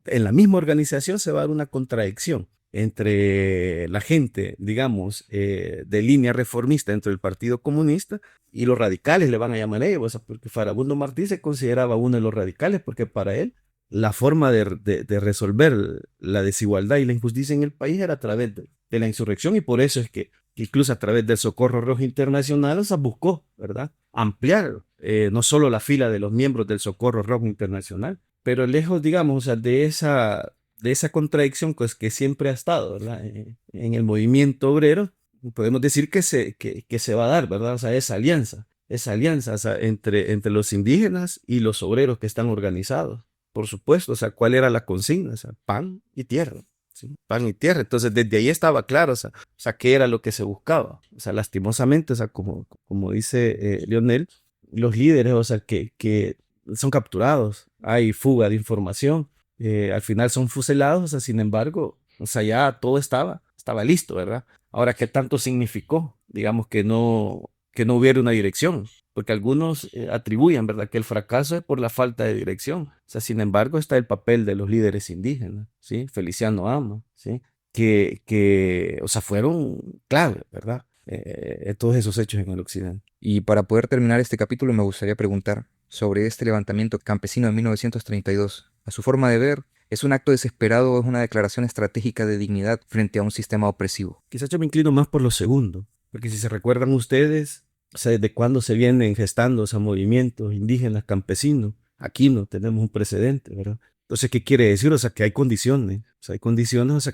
en la misma organización se va a dar una contradicción entre la gente, digamos, de línea reformista dentro del Partido Comunista y los radicales, le van a llamar ellos, o sea, porque Farabundo Martí se consideraba uno de los radicales, porque para él la forma de resolver la desigualdad y la injusticia en el país era a través de la insurrección, y por eso es que incluso a través del Socorro Rojo Internacional, o sea, buscó, ¿verdad?, ampliar no solo la fila de los miembros del Socorro Rojo Internacional, pero lejos, digamos, o sea, de esa contradicción pues, que siempre ha estado, ¿verdad?, en el movimiento obrero, podemos decir que se va a dar, ¿verdad? O sea, esa alianza, o sea, entre los indígenas y los obreros que están organizados. Por supuesto, o sea, ¿cuál era la consigna? O sea, pan y tierra, ¿sí? Pan y tierra. Entonces, desde ahí estaba claro, o sea, qué era lo que se buscaba. O sea, lastimosamente, o sea, como dice Lionel, los líderes, o sea, que son capturados, hay fuga de información, al final son fusilados, o sea, sin embargo, o sea, ya todo estaba listo, ¿verdad? Ahora, ¿qué tanto significó? Digamos que no hubiera una dirección, porque algunos atribuyen, ¿verdad?, que el fracaso es por la falta de dirección. O sea, sin embargo, está el papel de los líderes indígenas, ¿sí? Feliciano Ama, ¿sí? O sea, fueron clave, ¿verdad? Todos esos hechos en el occidente. Y para poder terminar este capítulo me gustaría preguntar sobre este levantamiento campesino de 1932. A su forma de ver, ¿es un acto desesperado o es una declaración estratégica de dignidad frente a un sistema opresivo? Quizás yo me inclino más por lo segundo, porque si se recuerdan ustedes, o sea, desde cuándo se vienen gestando esos movimientos indígenas, campesinos, aquí no tenemos un precedente, ¿verdad? Entonces, ¿qué quiere decir? O sea, que hay condiciones, o sea,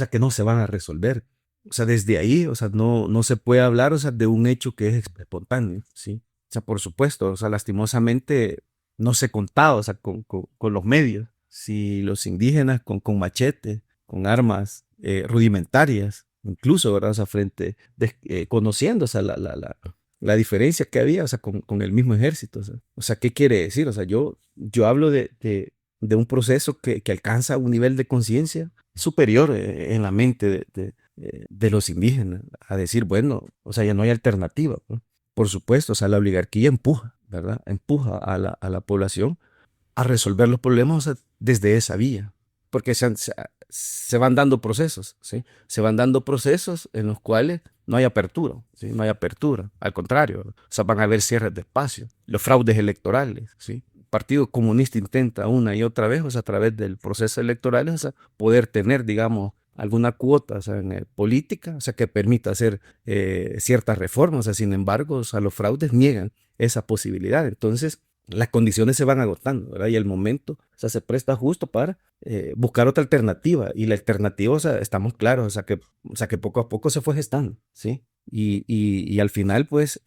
que no se van a resolver. O sea, desde ahí, o sea, no se puede hablar, o sea, de un hecho que es espontáneo, ¿sí? O sea, por supuesto, o sea, lastimosamente no se contaba, o sea, con los medios. Si los indígenas con machetes, con armas rudimentarias, incluso, ¿verdad? O sea, conociendo, o sea, la diferencia que había, o sea, con el mismo ejército. O sea, ¿qué quiere decir? O sea, yo hablo de un proceso que alcanza un nivel de conciencia superior en la mente de los indígenas, a decir, bueno, o sea, ya no hay alternativa, ¿no? Por supuesto, o sea, la oligarquía empuja, ¿verdad? Empuja a la población a resolver los problemas, o sea, desde esa vía, porque se se van dando procesos, ¿sí? Se van dando procesos en los cuales no hay apertura, ¿sí? No hay apertura, al contrario, o sea, van a haber cierres de espacio, los fraudes electorales, ¿sí? El Partido Comunista intenta una y otra vez, o sea, a través del proceso electoral, o sea, poder tener, digamos, alguna cuota, o sea, en política, o sea, que permita hacer ciertas reformas, o sea, sin embargo, o sea, los fraudes niegan esa posibilidad. Entonces, las condiciones se van agotando, ¿verdad? Y el momento, o sea, se presta justo para buscar otra alternativa. Y la alternativa, o sea, estamos claros, o sea, que poco a poco se fue gestando, ¿sí? Y al final, pues,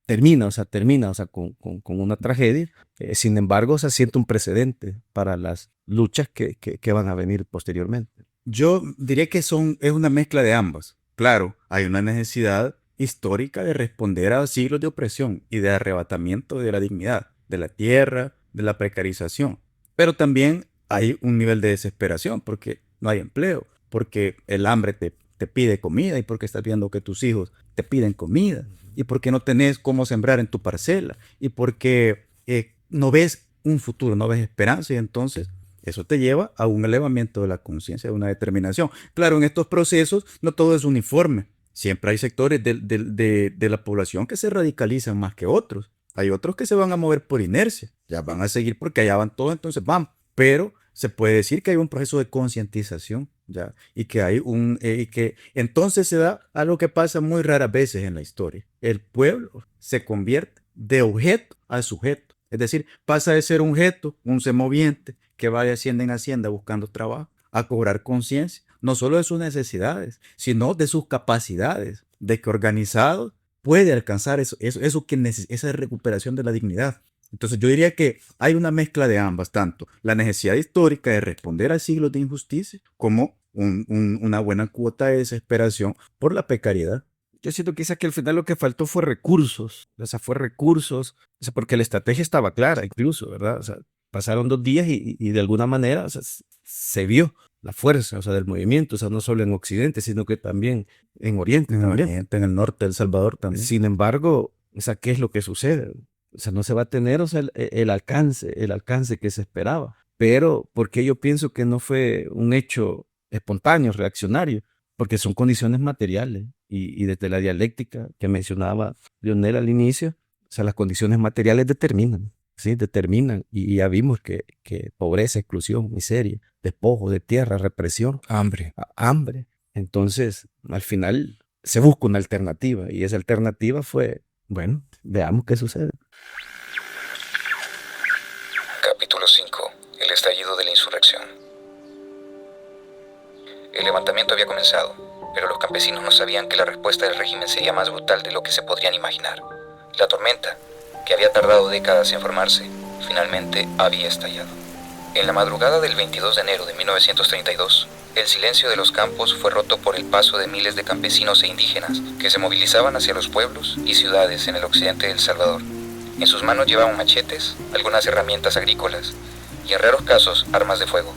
termina, o sea, con una tragedia. Sin embargo, o sea, siente un precedente para las luchas que van a venir posteriormente. Yo diría que es una mezcla de ambas. Claro, hay una necesidad histórica de responder a siglos de opresión y de arrebatamiento de la dignidad, de la tierra, de la precarización. Pero también hay un nivel de desesperación porque no hay empleo, porque el hambre te pide comida y porque estás viendo que tus hijos te piden comida y porque no tenés cómo sembrar en tu parcela y porque no ves un futuro, no ves esperanza y entonces eso te lleva a un elevamiento de la conciencia, de una determinación. Claro, en estos procesos no todo es uniforme. Siempre hay sectores de la población que se radicalizan más que otros. Hay otros que se van a mover por inercia. Ya van a seguir porque allá van todos, entonces van. Pero se puede decir que hay un proceso de concientización, ¿ya? Y que hay y que entonces se da algo que pasa muy raras veces en la historia. El pueblo se convierte de objeto a sujeto. Es decir, pasa de ser un objeto, un semoviente que va de hacienda en hacienda buscando trabajo, a cobrar conciencia, no solo de sus necesidades, sino de sus capacidades, de que organizado puede alcanzar esa recuperación de la dignidad. Entonces yo diría que hay una mezcla de ambas, tanto la necesidad histórica de responder a siglos de injusticia como una buena cuota de desesperación por la precariedad. Yo siento quizás que al final lo que faltó fue recursos, o sea, porque la estrategia estaba clara incluso, ¿verdad? O sea, pasaron 2 días y de alguna manera, o sea, se vio la fuerza, o sea, del movimiento, o sea, no solo en Occidente, sino que también en Oriente. En el norte de El Salvador también. Sin embargo, o sea, ¿qué es lo que sucede? O sea, no se va a tener, o sea, el alcance que se esperaba. Pero, ¿por qué yo pienso que no fue un hecho espontáneo, reaccionario? Porque son condiciones materiales y desde la dialéctica que mencionaba Lionel al inicio, o sea, las condiciones materiales determinan, ¿sí? Determinan y ya vimos que pobreza, exclusión, miseria, despojo de tierra, represión, hambre. Entonces, al final se busca una alternativa y esa alternativa fue, bueno, veamos qué sucede. Capítulo 5. El estallido de la insurrección. El levantamiento había comenzado, pero los campesinos no sabían que la respuesta del régimen sería más brutal de lo que se podrían imaginar. La tormenta, que había tardado décadas en formarse, finalmente había estallado. En la madrugada del 22 de enero de 1932, el silencio de los campos fue roto por el paso de miles de campesinos e indígenas que se movilizaban hacia los pueblos y ciudades en el occidente de El Salvador. En sus manos llevaban machetes, algunas herramientas agrícolas y en raros casos armas de fuego.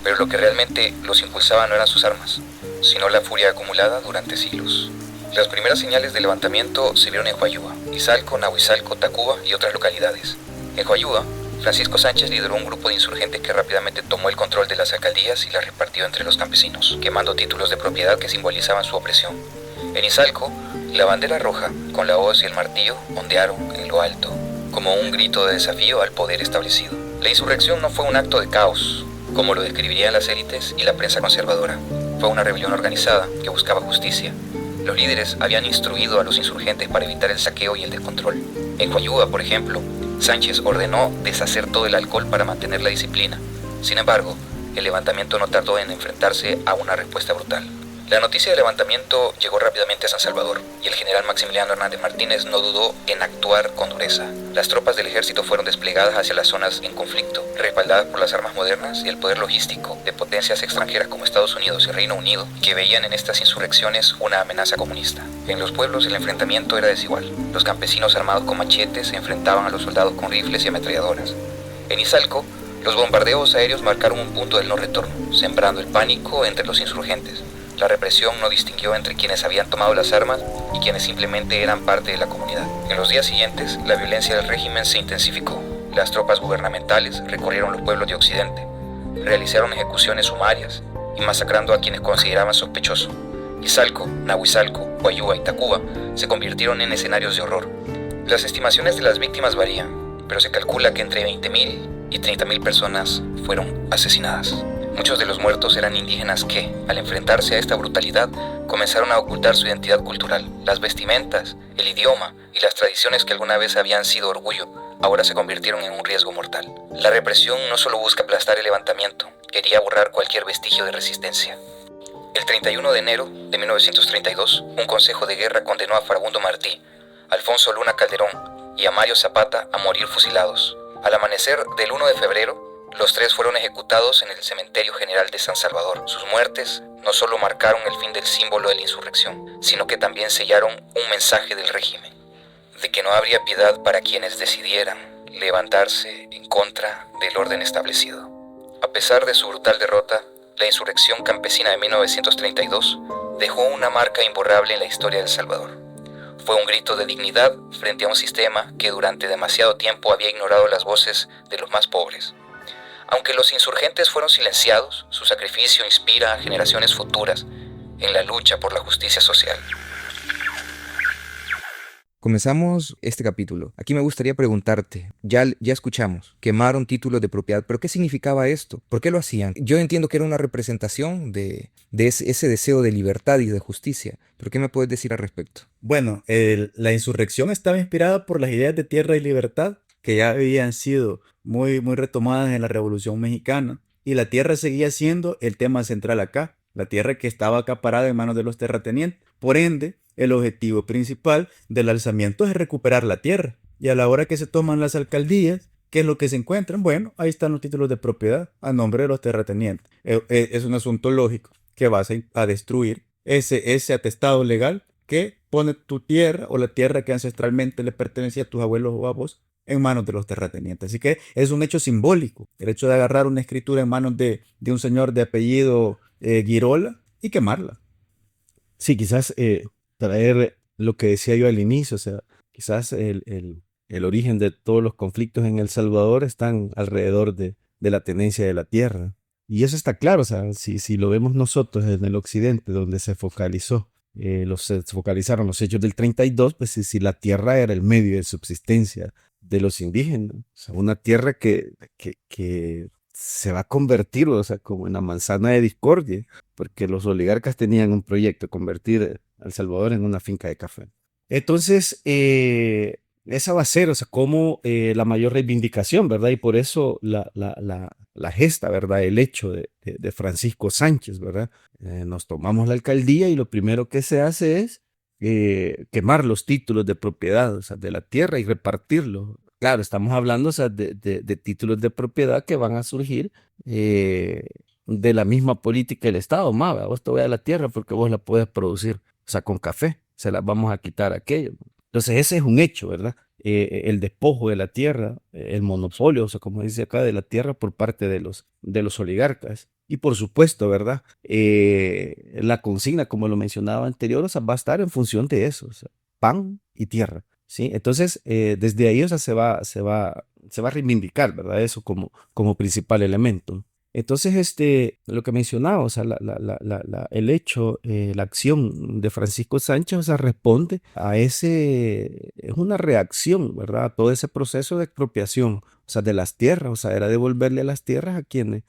Pero lo que realmente los impulsaba no eran sus armas, sino la furia acumulada durante siglos. Las primeras señales de levantamiento se vieron en Huayúa, Izalco, Nahuizalco, Tacuba y otras localidades. En Huayúa, Francisco Sánchez lideró un grupo de insurgentes que rápidamente tomó el control de las alcaldías y las repartió entre los campesinos, quemando títulos de propiedad que simbolizaban su opresión. En Izalco, la bandera roja, con la hoz y el martillo, ondearon en lo alto, como un grito de desafío al poder establecido. La insurrección no fue un acto de caos, como lo describirían las élites y la prensa conservadora. Fue una rebelión organizada que buscaba justicia. Los líderes habían instruido a los insurgentes para evitar el saqueo y el descontrol. En Huayúa, por ejemplo, Sánchez ordenó deshacer todo el alcohol para mantener la disciplina. Sin embargo, el levantamiento no tardó en enfrentarse a una respuesta brutal. La noticia del levantamiento llegó rápidamente a San Salvador y el general Maximiliano Hernández Martínez no dudó en actuar con dureza. Las tropas del ejército fueron desplegadas hacia las zonas en conflicto, respaldadas por las armas modernas y el poder logístico de potencias extranjeras como Estados Unidos y Reino Unido, que veían en estas insurrecciones una amenaza comunista. En los pueblos el enfrentamiento era desigual. Los campesinos armados con machetes se enfrentaban a los soldados con rifles y ametralladoras. En Izalco, los bombardeos aéreos marcaron un punto del no retorno, sembrando el pánico entre los insurgentes. La represión no distinguió entre quienes habían tomado las armas y quienes simplemente eran parte de la comunidad. En los días siguientes, la violencia del régimen se intensificó. Las tropas gubernamentales recorrieron los pueblos de Occidente. realizaron ejecuciones sumarias y masacrando a quienes consideraban sospechosos. Izalco, Nahuizalco, Huayúa y Tacuba se convirtieron en escenarios de horror. Las estimaciones de las víctimas varían, pero se calcula que entre 20.000 y 30.000 personas fueron asesinadas. Muchos de los muertos eran indígenas que, al enfrentarse a esta brutalidad, comenzaron a ocultar su identidad cultural. Las vestimentas, el idioma y las tradiciones que alguna vez habían sido orgullo, ahora se convirtieron en un riesgo mortal. La represión no solo busca aplastar el levantamiento, quería borrar cualquier vestigio de resistencia. El 31 de enero de 1932, un consejo de guerra condenó a Farabundo Martí, Alfonso Luna Calderón y a Mario Zapata a morir fusilados. Al amanecer del 1 de febrero, los tres fueron ejecutados en el Cementerio General de San Salvador. Sus muertes no solo marcaron el fin del símbolo de la insurrección, sino que también sellaron un mensaje del régimen, de que no habría piedad para quienes decidieran levantarse en contra del orden establecido. A pesar de su brutal derrota, la insurrección campesina de 1932 dejó una marca imborrable en la historia de El Salvador. Fue un grito de dignidad frente a un sistema que durante demasiado tiempo había ignorado las voces de los más pobres. Aunque los insurgentes fueron silenciados, su sacrificio inspira a generaciones futuras en la lucha por la justicia social. Comenzamos este capítulo. Aquí me gustaría preguntarte, ya escuchamos, quemaron títulos de propiedad, pero ¿qué significaba esto? ¿Por qué lo hacían? Yo entiendo que era una representación de ese deseo de libertad y de justicia, pero ¿qué me puedes decir al respecto? Bueno, la insurrección estaba inspirada por las ideas de tierra y libertad que ya habían sido muy retomadas en la Revolución Mexicana, y la tierra seguía siendo el tema central acá, la tierra que estaba acaparada en manos de los terratenientes. Por ende, el objetivo principal del alzamiento es recuperar la tierra, y a la hora que se toman las alcaldías, ¿qué es lo que se encuentran? Bueno, ahí están los títulos de propiedad a nombre de los terratenientes. Es un asunto lógico que vas a destruir ese atestado legal que pone tu tierra o la tierra que ancestralmente le pertenecía a tus abuelos o a vos en manos de los terratenientes. Así que es un hecho simbólico, el hecho de agarrar una escritura en manos de un señor de apellido Girola y quemarla. Sí, quizás traer lo que decía yo al inicio, o sea, quizás el origen de todos los conflictos en El Salvador están alrededor de la tenencia de la tierra. Y eso está claro, o sea, si lo vemos nosotros en el occidente, donde se focalizaron los hechos del 32, pues si la tierra era el medio de subsistencia de los indígenas, o sea, una tierra que se va a convertir, o sea, como en la manzana de discordia, porque los oligarcas tenían un proyecto, convertir a El Salvador en una finca de café. Entonces, esa va a ser, o sea, como la mayor reivindicación, ¿verdad? Y por eso la gesta, ¿verdad? El hecho de Francisco Sánchez, ¿verdad? Nos tomamos la alcaldía y lo primero que se hace es quemar los títulos de propiedad, o sea, de la tierra y repartirlos. Claro, estamos hablando, o sea, de títulos de propiedad que van a surgir de la misma política del Estado. Vos te voy a la tierra porque vos la puedes producir, o sea, con café, se las vamos a quitar a aquellos. Entonces ese es un hecho, ¿verdad? El despojo de la tierra, el monopolio, o sea, como dice acá, de la tierra por parte de los oligarcas. Y por supuesto, ¿verdad? La consigna, como lo mencionaba anterior, o sea, va a estar en función de eso, o sea, pan y tierra, ¿sí? Entonces, desde ahí, o sea, se va a reivindicar, ¿verdad? Eso como principal elemento. Entonces, lo que mencionaba, o sea, el hecho, la acción de Francisco Sánchez, o sea, responde a es una reacción, ¿verdad? A todo ese proceso de expropiación, o sea, de las tierras, o sea, era devolverle las tierras a quienes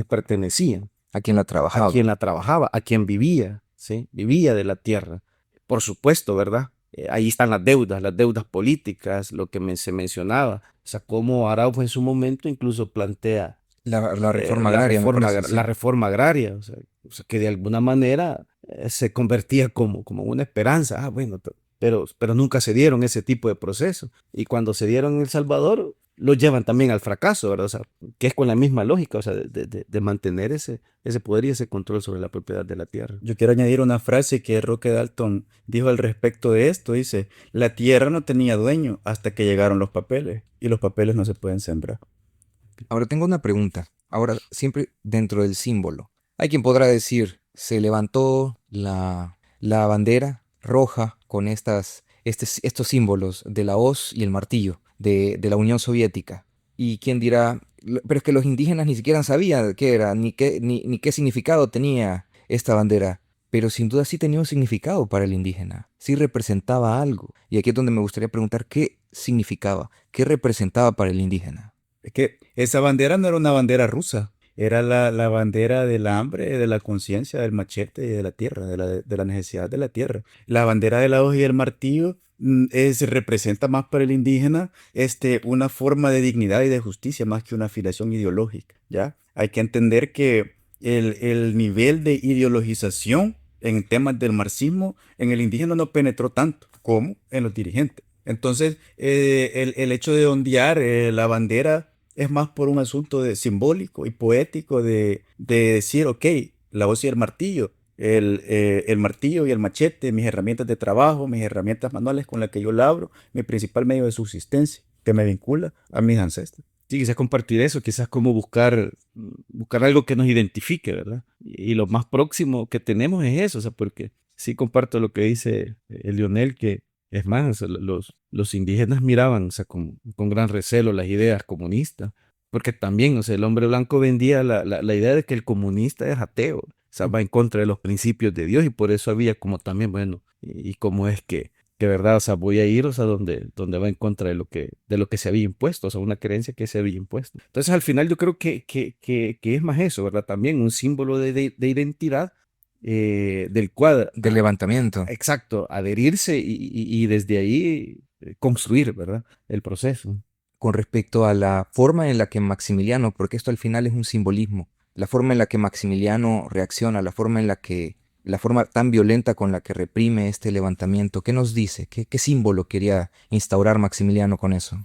pertenecían. A quien la trabajaba. A quien la trabajaba, a quien vivía, ¿sí? Vivía de la tierra. Por supuesto, ¿verdad? Ahí están las deudas políticas, lo que se mencionaba, o sea, cómo Araujo en su momento incluso plantea La reforma agraria. La reforma agraria, o sea, que de alguna manera se convertía como una esperanza. Bueno, pero nunca se dieron ese tipo de procesos. Y cuando se dieron en El Salvador, lo llevan también al fracaso, ¿verdad? O sea, que es con la misma lógica, o sea, de mantener ese poder y ese control sobre la propiedad de la tierra. Yo quiero añadir una frase que Roque Dalton dijo al respecto de esto. Dice, la tierra no tenía dueño hasta que llegaron los papeles, y los papeles no se pueden sembrar. Ahora tengo una pregunta. Ahora, siempre dentro del símbolo. Hay quien podrá decir, se levantó la bandera roja con estos símbolos de la hoz y el martillo de la Unión Soviética. Y quien dirá, Pero es que los indígenas ni siquiera sabían qué era, ni qué significado tenía esta bandera. Pero sin duda sí tenía un significado para el indígena, sí representaba algo. Y aquí es donde me gustaría preguntar qué significaba, qué representaba para el indígena. Es que esa bandera no era una bandera rusa, era la bandera del hambre, de la conciencia, del machete y de la tierra, de la necesidad de la tierra. La bandera de la hoja y el martillo representa más para el indígena una forma de dignidad y de justicia más que una afiliación ideológica, ¿ya? Hay que entender que el nivel de ideologización en temas del marxismo en el indígena no penetró tanto como en los dirigentes. Entonces, el hecho de ondear la bandera es más por un asunto simbólico y poético de decir, ok, la hoz y el martillo, el martillo y el machete, mis herramientas de trabajo, mis herramientas manuales con las que yo labro, mi principal medio de subsistencia, que me vincula a mis ancestros. Sí, quizás compartir eso, quizás como buscar algo que nos identifique, ¿verdad? Y lo más próximo que tenemos es eso, o sea, porque sí comparto lo que dice Lionel, que es más, los indígenas miraban, o sea, con gran recelo las ideas comunistas, porque también, o sea, el hombre blanco vendía la idea de que el comunista es ateo, o sea, va en contra de los principios de Dios y por eso había como también, bueno, y cómo es que verdad, o sea, voy a ir, o sea, donde va en contra de lo que se había impuesto, o sea, una creencia que se había impuesto. Entonces, al final yo creo que es más eso, ¿verdad? También un símbolo de identidad del cual, Del levantamiento. exacto, adherirse y desde ahí construir, ¿verdad? El proceso. Con respecto a la forma en la que Maximiliano, porque esto al final es un simbolismo, la forma en la que Maximiliano reacciona, la forma tan violenta con la que reprime este levantamiento, ¿qué nos dice? ¿Qué símbolo quería instaurar Maximiliano con eso?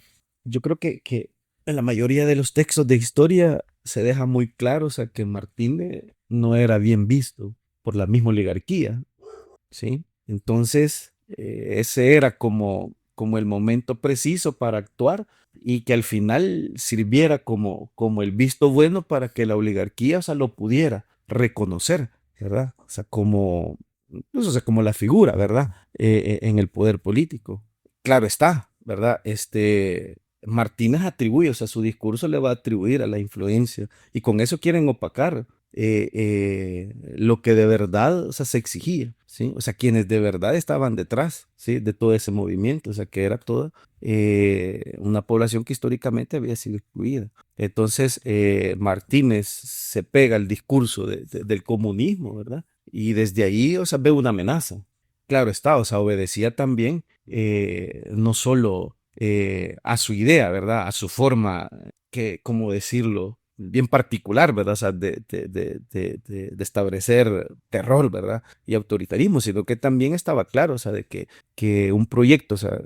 Yo creo que en la mayoría de los textos de historia se deja muy claro, o sea, que Martínez no era bien visto por la misma oligarquía, ¿sí? Entonces, ese era como el momento preciso para actuar y que al final sirviera como el visto bueno para que la oligarquía, o sea, lo pudiera reconocer, ¿verdad? O sea, incluso, o sea, como la figura, ¿verdad? En el poder político. Claro está, ¿verdad? Martínez atribuye, o sea, su discurso le va a atribuir a la influencia y con eso quieren opacar lo que de verdad, o sea, se exigía, ¿sí? O sea, quienes de verdad estaban detrás, ¿sí? De todo ese movimiento, o sea, que era toda una población que históricamente había sido excluida. Entonces, Martínez se pega al discurso del comunismo, ¿verdad? Y desde ahí, o sea, ve una amenaza. Claro está, o sea, obedecía también no solo a su idea, ¿verdad? A su forma, ¿cómo decirlo? Bien particular, ¿verdad? O sea, de establecer terror, ¿verdad? Y autoritarismo, sino que también estaba claro, o sea, de que un proyecto, o sea,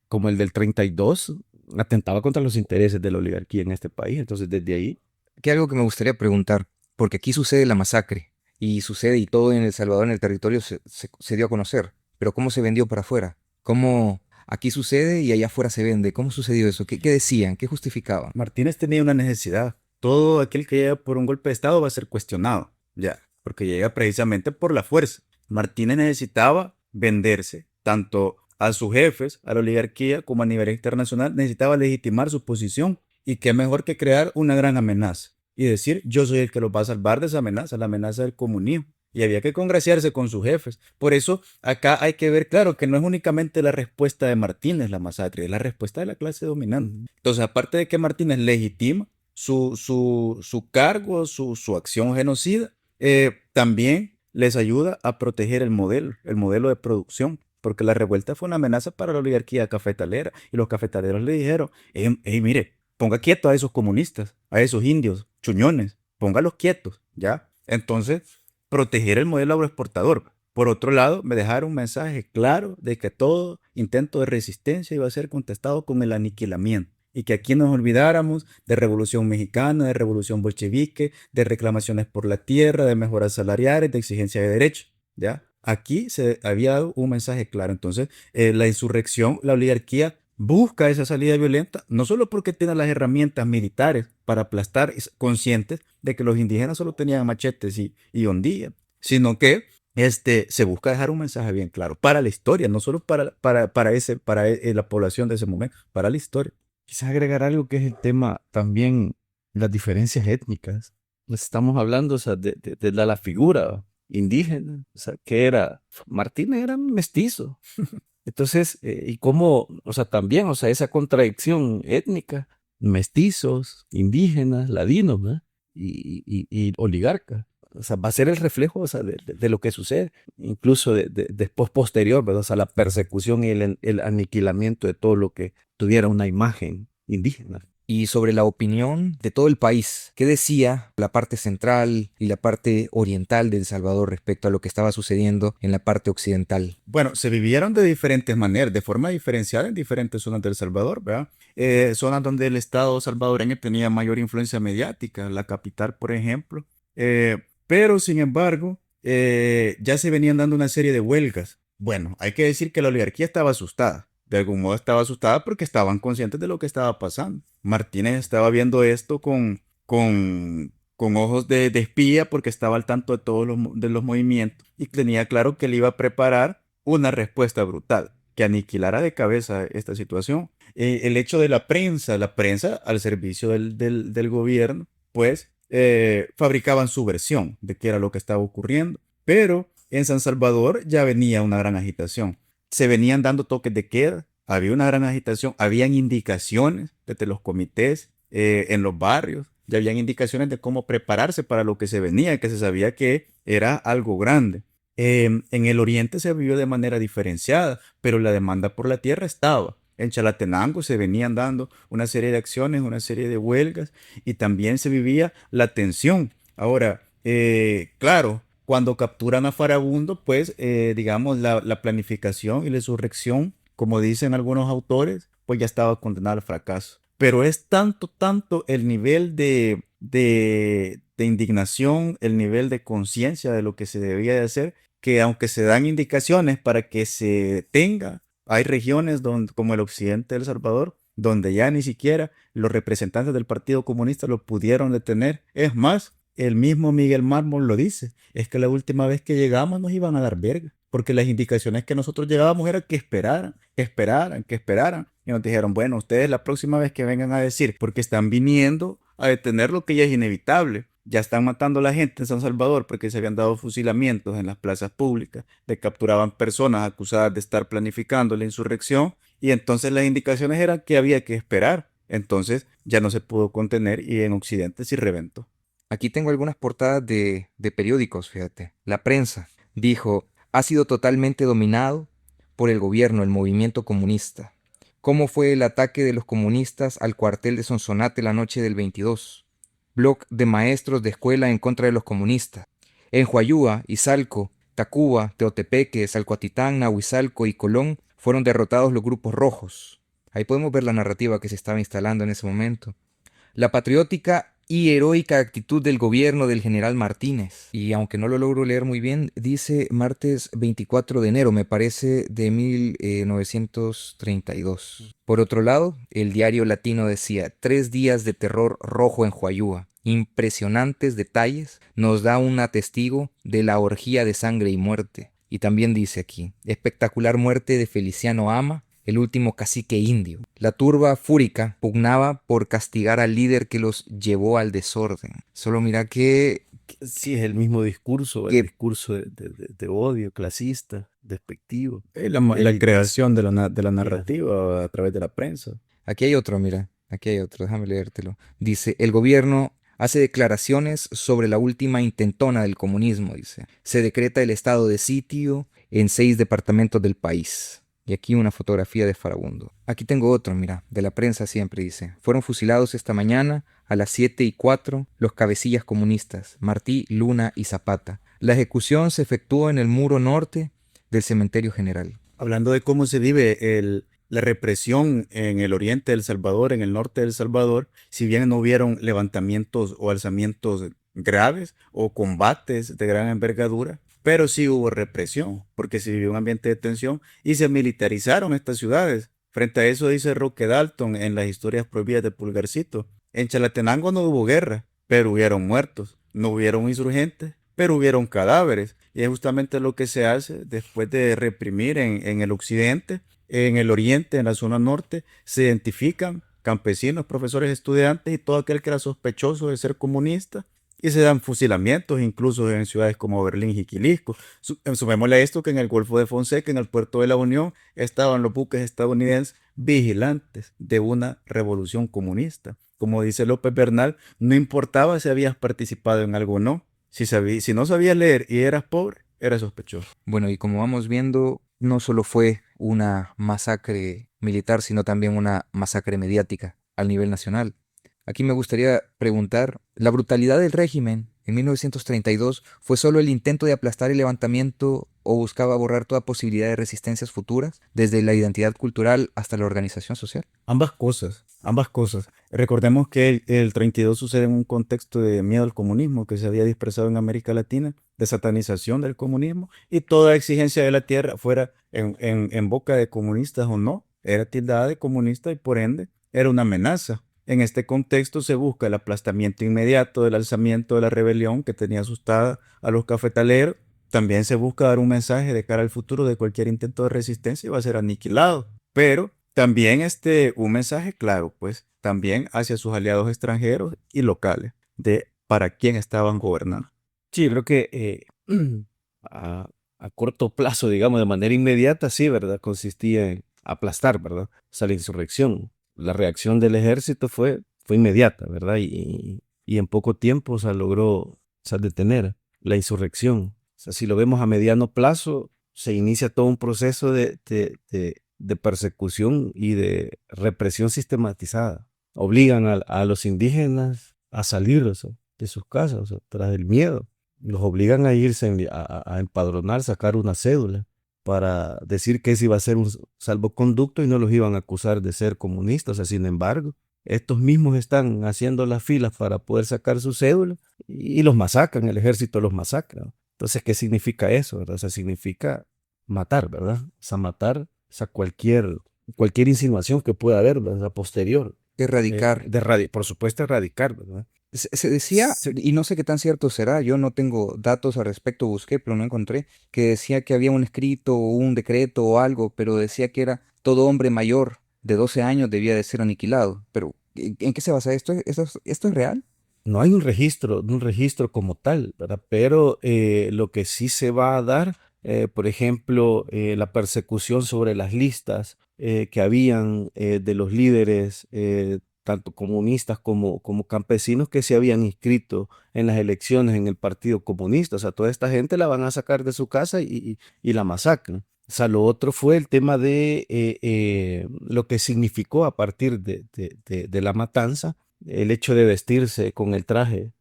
como el del 32, atentaba contra los intereses de la oligarquía en este país. Entonces, desde ahí. Que algo que me gustaría preguntar, porque aquí sucede la masacre, y sucede y todo en El Salvador, en el territorio, se dio a conocer, pero ¿cómo se vendió para afuera? ¿Cómo aquí sucede y allá afuera se vende? ¿Cómo sucedió eso? ¿Qué decían? ¿Qué justificaban? Martínez tenía una necesidad. Todo aquel que llega por un golpe de Estado va a ser cuestionado, ya, porque llega precisamente por la fuerza. Martínez necesitaba venderse, tanto a sus jefes, a la oligarquía, como a nivel internacional, necesitaba legitimar su posición. Y qué mejor que crear una gran amenaza y decir, yo soy el que los va a salvar de esa amenaza, la amenaza del comunismo. Y había que congraciarse con sus jefes. Por eso acá hay que ver claro que no es únicamente la respuesta de Martínez la masacre, es la respuesta de la clase dominante. Entonces, aparte de que Martínez legitima su cargo, su acción genocida, también les ayuda a proteger el modelo de producción, porque la revuelta fue una amenaza para la oligarquía cafetalera y los cafetaleros le dijeron, hey, mire, ponga quieto a esos comunistas, a esos indios, chuñones, póngalos quietos, ¿ya? Entonces, proteger el modelo agroexportador. Por otro lado, me dejaron un mensaje claro de que todo intento de resistencia iba a ser contestado con el aniquilamiento y que aquí nos olvidáramos de revolución mexicana, de revolución bolchevique, de reclamaciones por la tierra, de mejoras salariales, de exigencia de derechos, ¿ya? Aquí se había dado un mensaje claro. Entonces, la insurrección, la oligarquía busca esa salida violenta, no solo porque tiene las herramientas militares para aplastar, conscientes de que los indígenas solo tenían machetes y hondillas, sino que se busca dejar un mensaje bien claro para la historia, no solo para la población de ese momento, para la historia. Quizás agregar algo que es el tema también las diferencias étnicas. Pues estamos hablando, o sea, de la figura indígena, o sea, que era, Martínez era mestizo. Entonces, y cómo, o sea, también, o sea, esa contradicción étnica, mestizos, indígenas, ladinos, ¿verdad? Y oligarcas. O sea, va a ser el reflejo, o sea, de lo que sucede, incluso después posterior, ¿verdad? O sea, la persecución y el aniquilamiento de todo lo que tuviera una imagen indígena. Y sobre la opinión de todo el país, ¿qué decía la parte central y la parte oriental de El Salvador respecto a lo que estaba sucediendo en la parte occidental? Bueno, se vivieron de diferentes maneras, de forma diferenciada en diferentes zonas del Salvador, ¿verdad? Zonas donde el Estado salvadoreño tenía mayor influencia mediática, la capital, por ejemplo. Pero, sin embargo, ya se venían dando una serie de huelgas. Bueno, hay que decir que la oligarquía estaba asustada. De algún modo estaba asustada porque estaban conscientes de lo que estaba pasando. Martínez estaba viendo esto con ojos de espía porque estaba al tanto de todos de los movimientos y tenía claro que le iba a preparar una respuesta brutal que aniquilara de cabeza esta situación. El hecho de la prensa al servicio del gobierno, pues fabricaban su versión de qué era lo que estaba ocurriendo. Pero en San Salvador ya venía una gran agitación. Se venían dando toques de queda, había una gran agitación, habían indicaciones desde los comités en los barrios, ya habían indicaciones de cómo prepararse para lo que se venía, que se sabía que era algo grande. En el oriente se vivió de manera diferenciada, pero la demanda por la tierra estaba. En Chalatenango se venían dando una serie de acciones, una serie de huelgas y también se vivía la tensión. Ahora, claro, cuando capturan a Farabundo, pues digamos la planificación y la insurrección, como dicen algunos autores, pues ya estaba condenada al fracaso. Pero es tanto el nivel de indignación, el nivel de conciencia de lo que se debía de hacer, que aunque se dan indicaciones para que se tenga, hay regiones donde, como el occidente de El Salvador, donde ya ni siquiera los representantes del Partido Comunista lo pudieron detener. Es más, el mismo Miguel Mármol lo dice, es que la última vez que llegamos nos iban a dar verga, porque las indicaciones que nosotros llegábamos era que esperaran, que esperaran, que esperaran. Y nos dijeron, bueno, ustedes la próxima vez que vengan a decir, porque están viniendo a detener lo que ya es inevitable. Ya están matando a la gente en San Salvador porque se habían dado fusilamientos en las plazas públicas, de capturaban personas acusadas de estar planificando la insurrección y entonces las indicaciones eran que había que esperar. Entonces ya no se pudo contener y en Occidente sí reventó. Aquí tengo algunas portadas de periódicos, fíjate. La prensa dijo, ha sido totalmente dominado por el gobierno, el movimiento comunista. ¿Cómo fue el ataque de los comunistas al cuartel de Sonsonate la noche del 22? Bloc de maestros de escuela en contra de los comunistas. En Huayúa, Izalco, Tacuba, Teotepeque, Salcoatitán, Nahuizalco y Colón fueron derrotados los grupos rojos. Ahí podemos ver la narrativa que se estaba instalando en ese momento. La patriótica y heroica actitud del gobierno del general Martínez. Y aunque no lo logro leer muy bien, dice martes 24 de enero, me parece, de 1932. Por otro lado, el diario latino decía, 3 días de terror rojo en Huayúa. Impresionantes detalles, nos da un testigo de la orgía de sangre y muerte. Y también dice aquí, espectacular muerte de Feliciano Ama, el último cacique indio. La turba fúrica pugnaba por castigar al líder que los llevó al desorden. Solo mira que Sí, es el mismo discurso, el discurso de odio, clasista, despectivo. La creación de la narrativa a través de la prensa. aquí hay otro, mira, aquí hay otro, déjame leértelo. Dice, el gobierno hace declaraciones sobre la última intentona del comunismo, dice. Se decreta el estado de sitio en 6 departamentos del país. Y aquí una fotografía de Farabundo. Aquí tengo otro, mira, de la prensa siempre dice. Fueron fusilados esta mañana a las 7:04 los cabecillas comunistas, Martí, Luna y Zapata. La ejecución se efectuó en el muro norte del cementerio general. Hablando de cómo se vive la represión en el oriente del Salvador, en el norte del Salvador, si bien no hubieron levantamientos o alzamientos graves o combates de gran envergadura, pero sí hubo represión, porque se vivió un ambiente de tensión y se militarizaron estas ciudades. Frente a eso dice Roque Dalton en las historias prohibidas de Pulgarcito. En Chalatenango no hubo guerra, pero hubieron muertos. No hubieron insurgentes, pero hubieron cadáveres. Y es justamente lo que se hace después de reprimir en el occidente. En el oriente, en la zona norte, se identifican campesinos, profesores, estudiantes y todo aquel que era sospechoso de ser comunista. Y se dan fusilamientos, incluso en ciudades como Berlín y Quilisco. Sumémosle a esto que en el Golfo de Fonseca, en el puerto de la Unión, estaban los buques estadounidenses vigilantes de una revolución comunista. Como dice López Bernal, no importaba si habías participado en algo o no. Si no sabías leer y eras pobre, eras sospechoso. Bueno, y como vamos viendo, no solo fue una masacre militar, sino también una masacre mediática al nivel nacional. Aquí me gustaría preguntar, ¿la brutalidad del régimen en 1932 fue solo el intento de aplastar el levantamiento o buscaba borrar toda posibilidad de resistencias futuras, desde la identidad cultural hasta la organización social? Ambas cosas, ambas cosas. Recordemos que el 32 sucede en un contexto de miedo al comunismo que se había dispersado en América Latina, de satanización del comunismo, y toda exigencia de la tierra, fuera en boca de comunistas o no, era tildada de comunista y por ende era una amenaza. En este contexto se busca el aplastamiento inmediato del alzamiento de la rebelión que tenía asustada a los cafetaleros. También se busca dar un mensaje de cara al futuro de cualquier intento de resistencia y va a ser aniquilado. Pero también un mensaje claro, pues también hacia sus aliados extranjeros y locales de para quién estaban gobernando. Sí, creo que a, a corto plazo, digamos, de manera inmediata, sí, ¿verdad? Consistía en aplastar, ¿verdad? O sea, la insurrección. La reacción del ejército fue inmediata, ¿verdad? Y en poco tiempo, o sea, logró, o sea, detener la insurrección. O sea, si lo vemos a mediano plazo, se inicia todo un proceso de persecución y de represión sistematizada. Obligan a los indígenas a salir, o sea, de sus casas, o sea, tras el miedo. Los obligan a irse a empadronar, sacar una cédula para decir que ese iba a ser un salvoconducto y no los iban a acusar de ser comunistas. O sea, sin embargo, estos mismos están haciendo las filas para poder sacar su cédula y los masacran, el ejército los masacra. Entonces, ¿qué significa eso, verdad? O sea, significa matar, ¿verdad? O sea, matar, o sea, cualquier insinuación que pueda haber, ¿verdad? Posterior. Erradicar. Por supuesto, erradicar, ¿verdad? Se decía, y no sé qué tan cierto será, yo no tengo datos al respecto, busqué, pero no encontré, que decía que había un escrito o un decreto o algo, pero decía que era todo hombre mayor de 12 años debía de ser aniquilado. Pero, ¿en qué se basa esto? ¿Esto es real? No hay un registro como tal, ¿verdad? Pero lo que sí se va a dar, por ejemplo, la persecución sobre las listas que habían de los líderes, tanto comunistas como campesinos que se habían inscrito en las elecciones en el Partido Comunista. O sea, toda esta gente la van a sacar de su casa y la masacran. O sea, lo otro fue el tema de lo que significó a partir de la matanza el hecho de vestirse con el traje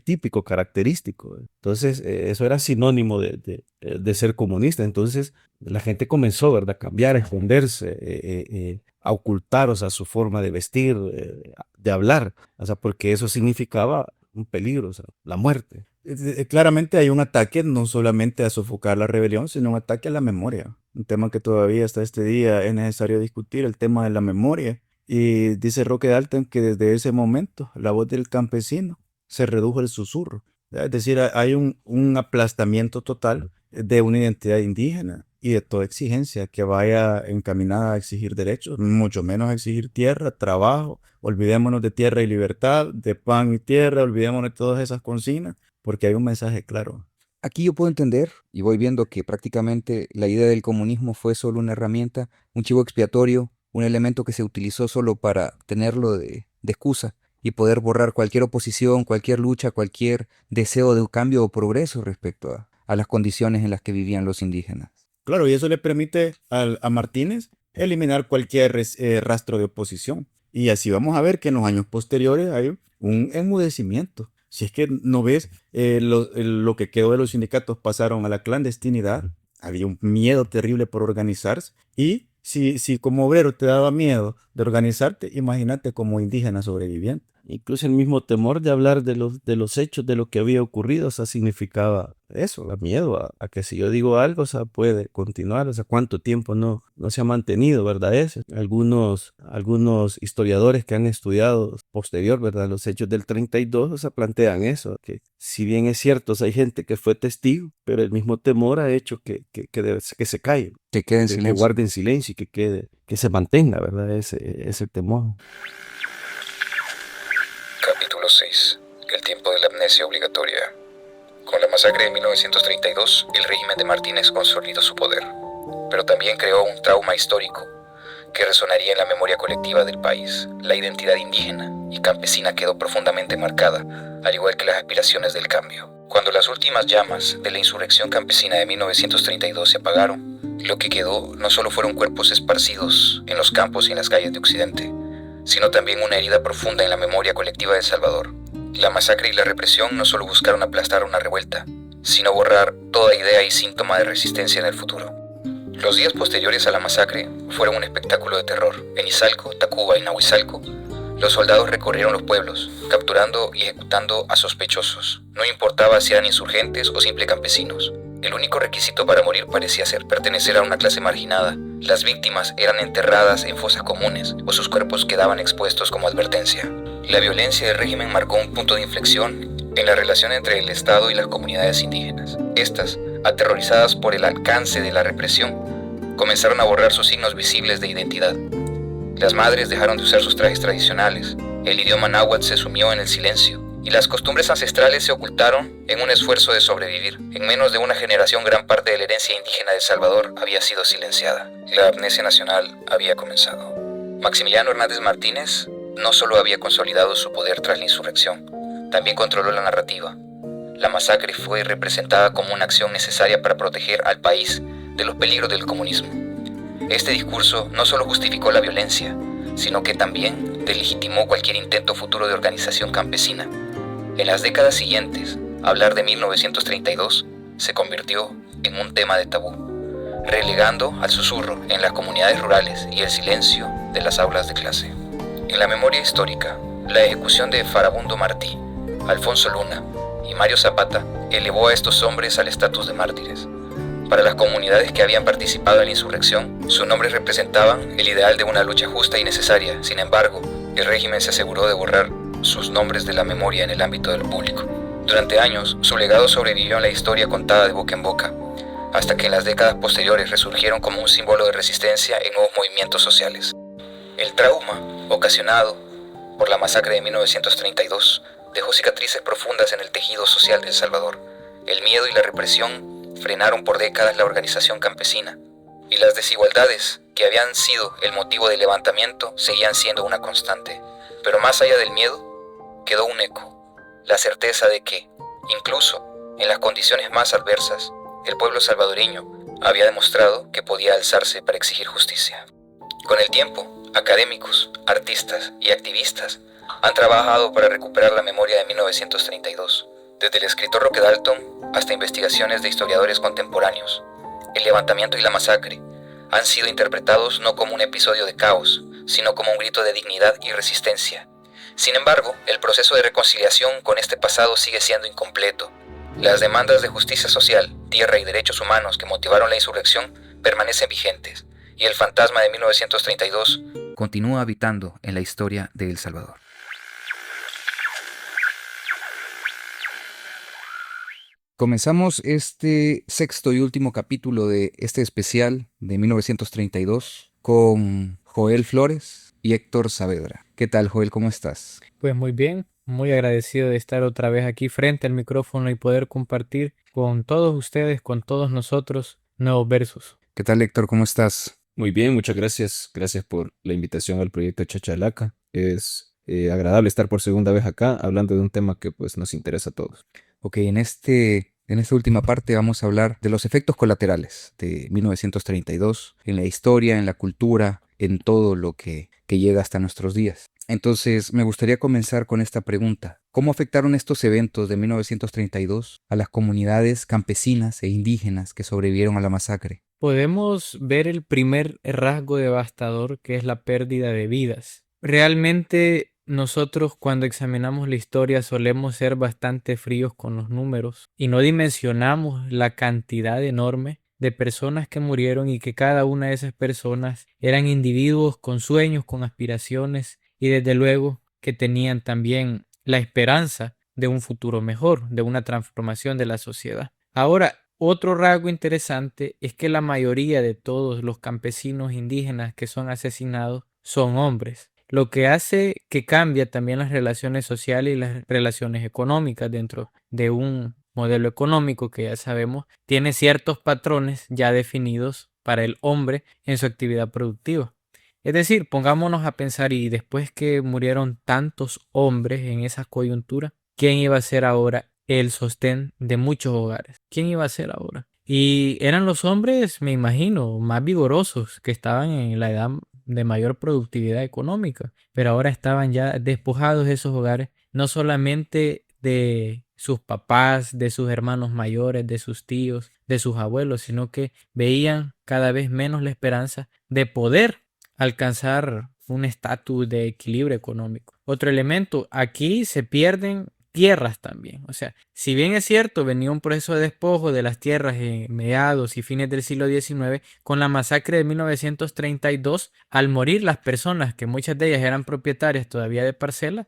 típico, característico. Entonces, eso era sinónimo de ser comunista. Entonces, la gente comenzó, ¿verdad?, a cambiar, a esconderse, a ocultar, o sea, su forma de vestir, de hablar, o sea, porque eso significaba un peligro, o sea, la muerte. Claramente hay un ataque no solamente a sofocar la rebelión, sino un ataque a la memoria. Un tema que todavía hasta este día es necesario discutir, el tema de la memoria. Y dice Roque Dalton que desde ese momento la voz del campesino se redujo al susurro. Es decir, hay un aplastamiento total de una identidad indígena y de toda exigencia que vaya encaminada a exigir derechos, mucho menos a exigir tierra, trabajo. Olvidémonos de tierra y libertad, de pan y tierra, olvidémonos de todas esas consignas, porque hay un mensaje claro. Aquí yo puedo entender y voy viendo que prácticamente la idea del comunismo fue solo una herramienta, un chivo expiatorio, un elemento que se utilizó solo para tenerlo de excusa y poder borrar cualquier oposición, cualquier lucha, cualquier deseo de un cambio o progreso respecto a las condiciones en las que vivían los indígenas. Claro, y eso le permite a Martínez eliminar cualquier rastro de oposición. Y así vamos a ver que en los años posteriores hay un enmudecimiento. Si es que no ves lo que quedó de los sindicatos pasaron a la clandestinidad, había un miedo terrible por organizarse. Y si como obrero te daba miedo de organizarte, imagínate como indígena sobreviviente. incluso el mismo temor de hablar de los hechos, de lo que había ocurrido, o sea, significaba eso, da miedo a que si yo digo algo, o sea, puede continuar, o sea, cuánto tiempo no se ha mantenido, ¿verdad? Eso. Algunos historiadores que han estudiado posterior, ¿verdad? Los hechos del 32, o sea, plantean eso, que si bien es cierto, o sea, hay gente que fue testigo, pero el mismo temor ha hecho que se calle, Que quede en que silencio. guarden silencio y que se mantenga, ¿verdad? Ese temor. Capítulo 6. El tiempo de la amnesia obligatoria. Con la masacre de 1932, el régimen de Martínez consolidó su poder, pero también creó un trauma histórico que resonaría en la memoria colectiva del país. La identidad indígena y campesina quedó profundamente marcada, al igual que las aspiraciones del cambio. Cuando las últimas llamas de la insurrección campesina de 1932 se apagaron, lo que quedó no solo fueron cuerpos esparcidos en los campos y en las calles de Occidente, sino también una herida profunda en la memoria colectiva de El Salvador. La masacre y la represión no solo buscaron aplastar una revuelta, sino borrar toda idea y síntoma de resistencia en el futuro. Los días posteriores a la masacre fueron un espectáculo de terror. En Izalco, Tacuba y Nahuizalco, los soldados recorrieron los pueblos, capturando y ejecutando a sospechosos. No importaba si eran insurgentes o simples campesinos. El único requisito para morir parecía ser pertenecer a una clase marginada. Las víctimas eran enterradas en fosas comunes o sus cuerpos quedaban expuestos como advertencia. La violencia del régimen marcó un punto de inflexión en la relación entre el Estado y las comunidades indígenas. Estas, aterrorizadas por el alcance de la represión, comenzaron a borrar sus signos visibles de identidad. Las madres dejaron de usar sus trajes tradicionales, el idioma náhuatl se sumió en el silencio y las costumbres ancestrales se ocultaron en un esfuerzo de sobrevivir. En menos de una generación, gran parte de la herencia indígena de El Salvador había sido silenciada. La amnesia nacional había comenzado. Maximiliano Hernández Martínez no solo había consolidado su poder tras la insurrección, también controló la narrativa. La masacre fue representada como una acción necesaria para proteger al país de los peligros del comunismo. Este discurso no solo justificó la violencia, sino que también delegitimó cualquier intento futuro de organización campesina. En las décadas siguientes, hablar de 1932 se convirtió en un tema de tabú, relegando al susurro en las comunidades rurales y el silencio de las aulas de clase. En la memoria histórica, la ejecución de Farabundo Martí, Alfonso Luna y Mario Zapata elevó a estos hombres al estatus de mártires. Para las comunidades que habían participado en la insurrección, sus nombres representaban el ideal de una lucha justa y necesaria. Sin embargo, el régimen se aseguró de borrar sus nombres de la memoria en el ámbito del público. Durante años, su legado sobrevivió en la historia contada de boca en boca, hasta que en las décadas posteriores resurgieron como un símbolo de resistencia en nuevos movimientos sociales. El trauma ocasionado por la masacre de 1932 dejó cicatrices profundas en el tejido social de El Salvador. El miedo y la represión frenaron por décadas la organización campesina, y las desigualdades que habían sido el motivo del levantamiento seguían siendo una constante. Pero más allá del miedo, quedó un eco, la certeza de que, incluso en las condiciones más adversas, el pueblo salvadoreño había demostrado que podía alzarse para exigir justicia. Con el tiempo, académicos, artistas y activistas han trabajado para recuperar la memoria de 1932, desde el escritor Roque Dalton hasta investigaciones de historiadores contemporáneos. El levantamiento y la masacre han sido interpretados no como un episodio de caos, sino como un grito de dignidad y resistencia. Sin embargo, el proceso de reconciliación con este pasado sigue siendo incompleto. Las demandas de justicia social, tierra y derechos humanos que motivaron la insurrección permanecen vigentes, y el fantasma de 1932 continúa habitando en la historia de El Salvador. Comenzamos este sexto y último capítulo de este especial de 1932 con Joel Flores y Héctor Saavedra. ¿Qué tal, Joel? ¿Cómo estás? Pues muy bien, muy agradecido de estar otra vez aquí frente al micrófono y poder compartir con todos ustedes, con todos nosotros, nuevos versos. ¿Qué tal, Héctor? ¿Cómo estás? Muy bien, muchas gracias. Gracias por la invitación al proyecto Chachalaca. Es agradable estar por segunda vez acá hablando de un tema que pues nos interesa a todos. Ok, en esta última parte vamos a hablar de los efectos colaterales de 1932 en la historia, en la cultura, en todo lo que llega hasta nuestros días. Entonces, me gustaría comenzar con esta pregunta. ¿Cómo afectaron estos eventos de 1932 a las comunidades campesinas e indígenas que sobrevivieron a la masacre? Podemos ver el primer rasgo devastador, que es la pérdida de vidas. Realmente nosotros cuando examinamos la historia solemos ser bastante fríos con los números y no dimensionamos la cantidad enorme de personas que murieron y que cada una de esas personas eran individuos con sueños, con aspiraciones y desde luego que tenían también la esperanza de un futuro mejor, de una transformación de la sociedad. Ahora, otro rasgo interesante es que la mayoría de todos los campesinos indígenas que son asesinados son hombres, lo que hace que cambie también las relaciones sociales y las relaciones económicas dentro de un modelo económico que ya sabemos tiene ciertos patrones ya definidos para el hombre en su actividad productiva. Es decir, pongámonos a pensar y después que murieron tantos hombres en esa coyuntura, ¿quién iba a ser ahora el sostén de muchos hogares? ¿Quién iba a ser ahora? Y eran los hombres, me imagino, más vigorosos que estaban en la edad de mayor productividad económica, pero ahora estaban ya despojados de esos hogares, no solamente de sus papás, de sus hermanos mayores, de sus tíos, de sus abuelos, sino que veían cada vez menos la esperanza de poder alcanzar un estatus de equilibrio económico. Otro elemento, aquí se pierden tierras también. O sea, si bien es cierto, venía un proceso de despojo de las tierras en mediados y fines del siglo XIX, con la masacre de 1932, al morir las personas, que muchas de ellas eran propietarias todavía de parcelas,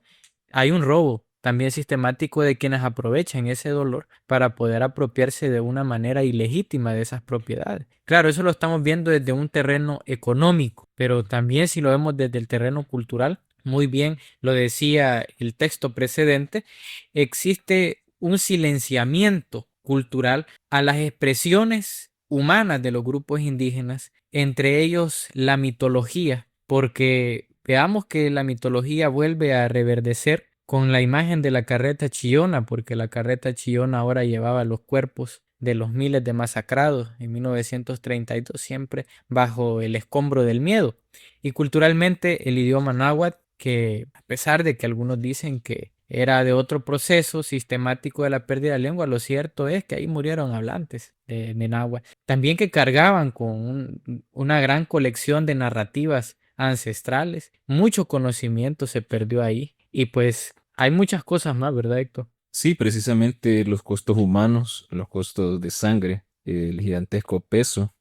hay un robo también sistemático de quienes aprovechan ese dolor para poder apropiarse de una manera ilegítima de esas propiedades. Claro, eso lo estamos viendo desde un terreno económico, pero también si lo vemos desde el terreno cultural, muy bien lo decía el texto precedente, existe un silenciamiento cultural a las expresiones humanas de los grupos indígenas, entre ellos la mitología, porque veamos que la mitología vuelve a reverdecer con la imagen de la carreta chillona, porque la carreta chillona ahora llevaba los cuerpos de los miles de masacrados en 1932, siempre bajo el escombro del miedo. Y culturalmente el idioma náhuatl, que a pesar de que algunos dicen que era de otro proceso sistemático de la pérdida de la lengua, lo cierto es que ahí murieron hablantes de náhuatl. También que cargaban con una gran colección de narrativas ancestrales, mucho conocimiento se perdió ahí y pues hay muchas cosas más, ¿verdad, Héctor? Sí, precisamente los costos humanos, los costos de sangre, el gigantesco peso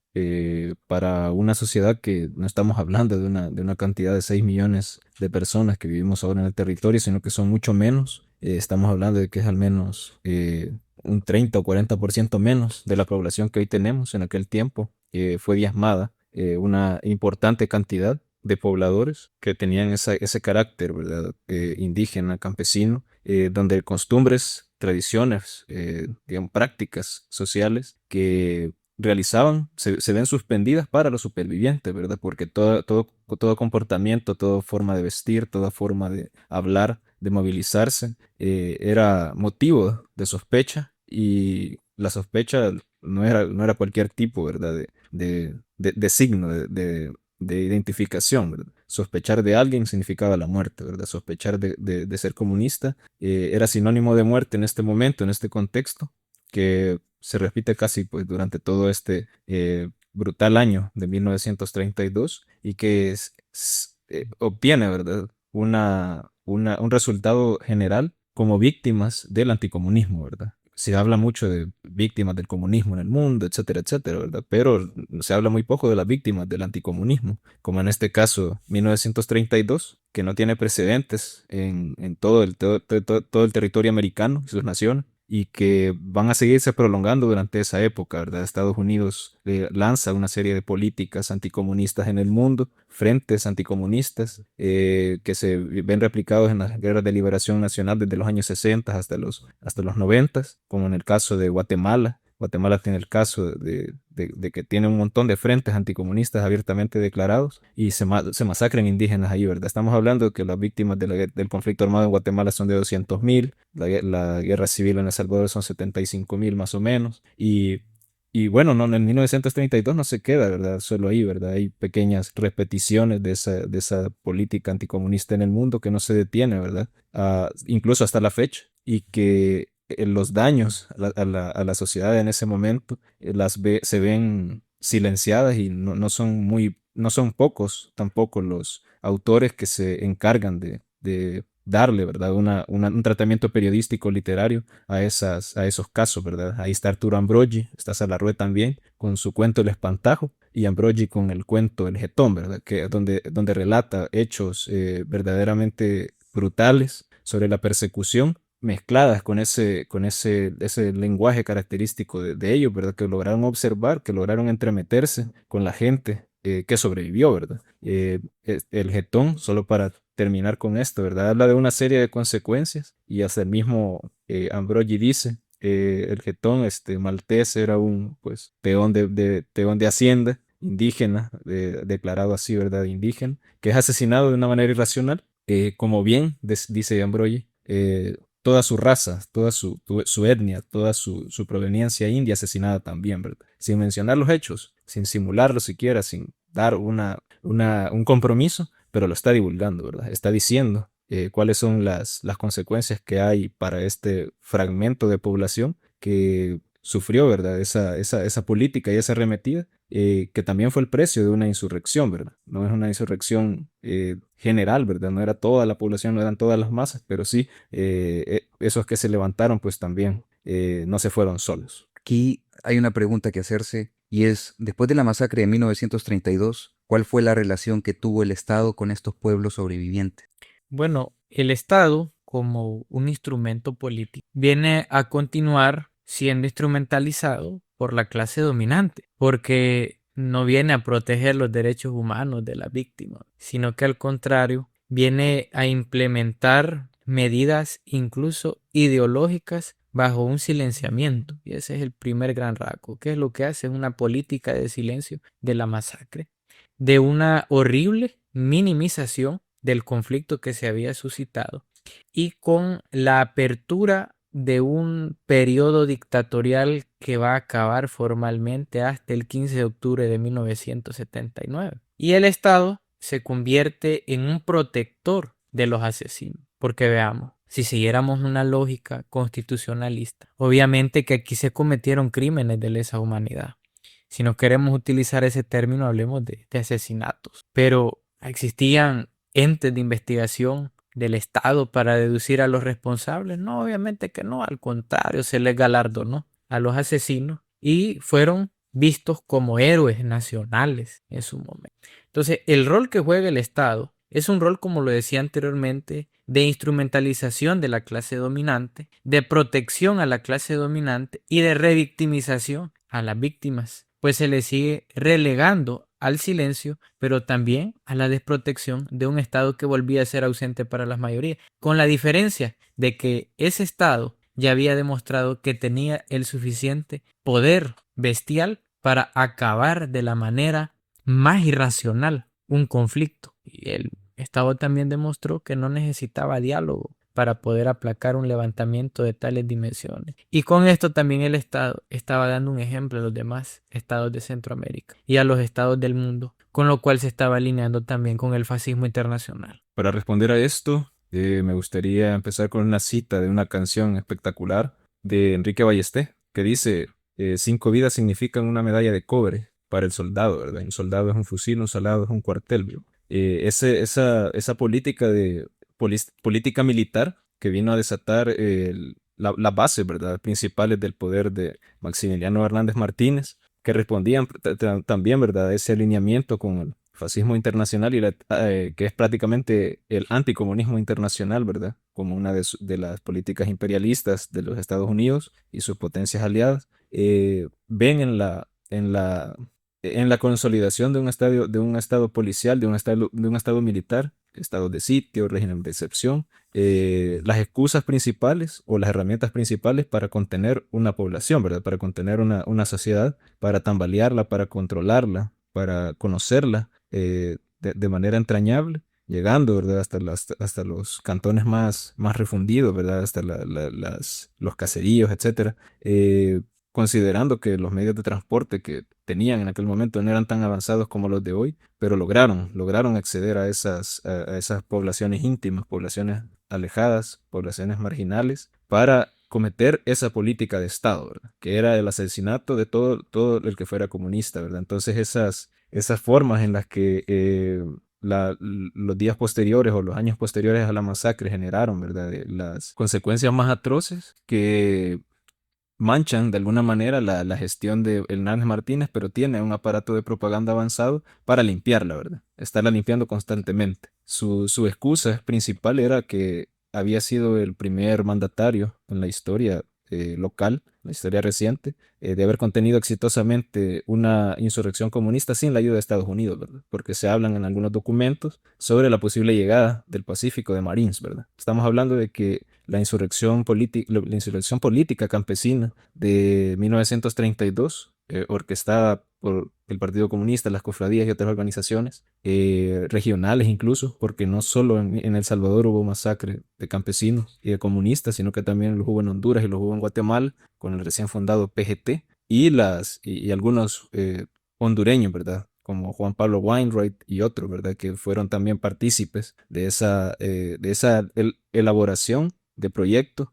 para una sociedad que no estamos hablando de una cantidad de 6 millones de personas que vivimos ahora en el territorio, sino que son mucho menos. Estamos hablando de que es al menos un 30 o 40% menos de la población que hoy tenemos. En aquel tiempo fue diezmada una importante cantidad de pobladores que tenían ese carácter, ¿verdad? Indígena, campesino, donde costumbres, tradiciones, digamos, prácticas sociales que realizaban se ven suspendidas para los supervivientes, ¿verdad? Porque todo comportamiento, toda forma de vestir, toda forma de hablar, de movilizarse, era motivo de sospecha y la sospecha no era cualquier tipo, ¿verdad? De signo, de identificación, ¿verdad? Sospechar de alguien significaba la muerte, ¿verdad? Sospechar de ser comunista era sinónimo de muerte en este momento, en este contexto, que se repite casi pues, durante todo este brutal año de 1932 y que obtiene, ¿verdad? Un resultado general como víctimas del anticomunismo, ¿verdad? Se habla mucho de víctimas del comunismo en el mundo, etcétera, etcétera, ¿verdad? Pero se habla muy poco de las víctimas del anticomunismo, como en este caso 1932, que no tiene precedentes en todo el territorio americano y sus naciones, y que van a seguirse prolongando durante esa época, ¿verdad? Estados Unidos lanza una serie de políticas anticomunistas en el mundo, frentes anticomunistas que se ven replicados en las guerras de liberación nacional desde los años 60 hasta los 90, como en el caso de Guatemala. Guatemala tiene el caso de que tiene un montón de frentes anticomunistas abiertamente declarados y se masacran indígenas ahí, ¿verdad? Estamos hablando de que las víctimas del conflicto armado en Guatemala son de 200.000, la guerra civil en El Salvador son 75.000 más o menos, y bueno, no, en 1932 no se queda, ¿verdad? Solo ahí, ¿verdad? Hay pequeñas repeticiones de esa política anticomunista en el mundo que no se detiene, ¿verdad? Incluso hasta la fecha, y que los daños a la sociedad en ese momento se ven silenciadas y no son pocos tampoco los autores que se encargan de darle, ¿verdad? Un tratamiento periodístico literario a esos casos, ¿verdad? Ahí está Arturo Ambrogi, está Salarrué también, con su cuento El Espantajo, y Ambrogi con el cuento El Jetón, ¿verdad? Donde relata hechos verdaderamente brutales sobre la persecución, mezcladas con ese lenguaje característico de ellos, ¿verdad? Que lograron observar, que lograron entremeterse con la gente que sobrevivió, ¿verdad? El Jetón, solo para terminar con esto, ¿verdad? Habla de una serie de consecuencias y hasta el mismo Ambrogi dice, el Jetón maltés era un pues peón de hacienda indígena, declarado así, ¿verdad? Indígena, que es asesinado de una manera irracional, como bien dice Ambrogi, toda su raza, toda su etnia, toda su proveniencia india asesinada también, ¿verdad? Sin mencionar los hechos, sin simularlo siquiera, sin dar un compromiso, pero lo está divulgando, ¿verdad? Está diciendo cuáles son las consecuencias que hay para este fragmento de población que sufrió, ¿verdad? Esa política y esa arremetida, que también fue el precio de una insurrección, ¿verdad? No es una insurrección general, ¿verdad? No era toda la población, no eran todas las masas, pero sí esos que se levantaron, pues también no se fueron solos. Aquí hay una pregunta que hacerse y es, después de la masacre de 1932, ¿cuál fue la relación que tuvo el Estado con estos pueblos sobrevivientes? Bueno, el Estado, como un instrumento político, viene a continuar siendo instrumentalizado por la clase dominante, porque no viene a proteger los derechos humanos de las víctimas, sino que al contrario, viene a implementar medidas incluso ideológicas bajo un silenciamiento. Y ese es el primer gran rasgo. ¿Qué es lo que hace? Una política de silencio de la masacre, de una horrible minimización del conflicto que se había suscitado y con la apertura de un periodo dictatorial que va a acabar formalmente hasta el 15 de octubre de 1979. Y el Estado se convierte en un protector de los asesinos. Porque veamos, si siguiéramos una lógica constitucionalista, obviamente que aquí se cometieron crímenes de lesa humanidad. Si no queremos utilizar ese término, hablemos de asesinatos. Pero existían entes de investigación del Estado para deducir a los responsables. No, obviamente que no, al contrario, se les galardonó a los asesinos y fueron vistos como héroes nacionales en su momento. Entonces, el rol que juega el Estado es un rol, como lo decía anteriormente, de instrumentalización de la clase dominante, de protección a la clase dominante y de revictimización a las víctimas, pues se le sigue relegando al silencio, pero también a la desprotección de un Estado que volvía a ser ausente para las mayorías, con la diferencia de que ese Estado ya había demostrado que tenía el suficiente poder bestial para acabar de la manera más irracional un conflicto. Y el Estado también demostró que no necesitaba diálogo para poder aplacar un levantamiento de tales dimensiones. Y con esto también el Estado estaba dando un ejemplo a los demás estados de Centroamérica y a los estados del mundo, con lo cual se estaba alineando también con el fascismo internacional. Para responder a esto, me gustaría empezar con una cita de una canción espectacular de Enrique Ballesté, que dice, 5 vidas significan una medalla de cobre para el soldado, ¿verdad? Un soldado es un fusil, un soldado es un cuartel, ¿viu? Esa política militar que vino a desatar las bases, ¿verdad? Principales del poder de Maximiliano Hernández Martínez, que respondían también, ¿verdad? A ese alineamiento con el fascismo internacional y que es prácticamente el anticomunismo internacional, ¿verdad? Como una de las políticas imperialistas de los Estados Unidos y sus potencias aliadas, ven en la consolidación de un estado policial, de un estado militar, estado de sitio, régimen de excepción, las excusas principales o las herramientas principales para contener una población, ¿verdad? Para contener una sociedad, para tambalearla, para controlarla, para conocerla de manera entrañable, llegando, ¿verdad? Hasta los cantones más refundidos, ¿verdad? Hasta los caseríos, etcétera. Considerando que los medios de transporte que tenían en aquel momento no eran tan avanzados como los de hoy, pero lograron acceder a esas poblaciones íntimas, poblaciones alejadas, poblaciones marginales, para cometer esa política de Estado, ¿verdad? Que era el asesinato de todo el que fuera comunista, ¿verdad? Entonces esas formas en las que los días posteriores o los años posteriores a la masacre generaron, ¿verdad? Las consecuencias más atroces que manchan de alguna manera la gestión de Hernández Martínez, pero tiene un aparato de propaganda avanzado para limpiarla, ¿verdad? Estarla limpiando constantemente. Su excusa principal era que había sido el primer mandatario en la historia local, la historia reciente, de haber contenido exitosamente una insurrección comunista sin la ayuda de Estados Unidos, ¿verdad? Porque se hablan en algunos documentos sobre la posible llegada del Pacífico de Marines, ¿verdad? Estamos hablando de que la insurrección política campesina de 1932, orquestada por el Partido Comunista, las cofradías y otras organizaciones regionales incluso, porque no solo en El Salvador hubo masacre de campesinos y de comunistas, sino que también los hubo en Honduras y los hubo en Guatemala con el recién fundado PGT y algunos hondureños, ¿verdad? Como Juan Pablo Wainwright y otros, ¿verdad? Que fueron también partícipes de esa elaboración de proyecto,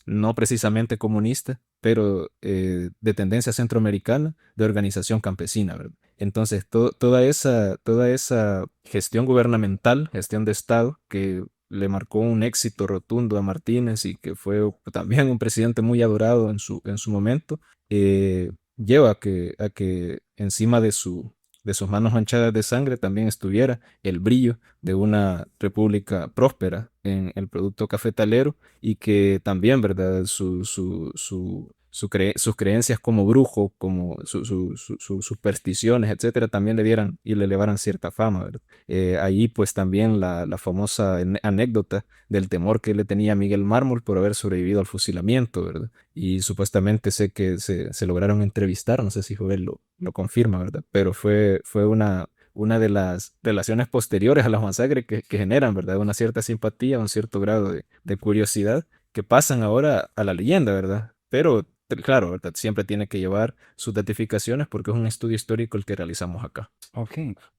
no precisamente comunista, pero de tendencia centroamericana, de organización campesina, ¿verdad? Entonces, toda esa gestión gubernamental, gestión de Estado, que le marcó un éxito rotundo a Martínez y que fue también un presidente muy adorado en su momento, lleva a que encima de sus manos manchadas de sangre también estuviera el brillo de una república próspera en el producto cafetalero y que también, ¿verdad? Sus creencias como brujo, como sus supersticiones, etcétera, también le dieran y le elevaran cierta fama, ¿verdad? Ahí pues también la famosa anécdota del temor que le tenía a Miguel Mármol por haber sobrevivido al fusilamiento, ¿verdad? Y supuestamente sé que se lograron entrevistar, no sé si Joel lo confirma, ¿verdad? Pero fue una de las relaciones posteriores a la masacre que generan, ¿verdad? Una cierta simpatía, un cierto grado de curiosidad que pasan ahora a la leyenda, ¿verdad? Pero claro, ¿verdad? Siempre tiene que llevar sus datificaciones porque es un estudio histórico el que realizamos acá. Ok.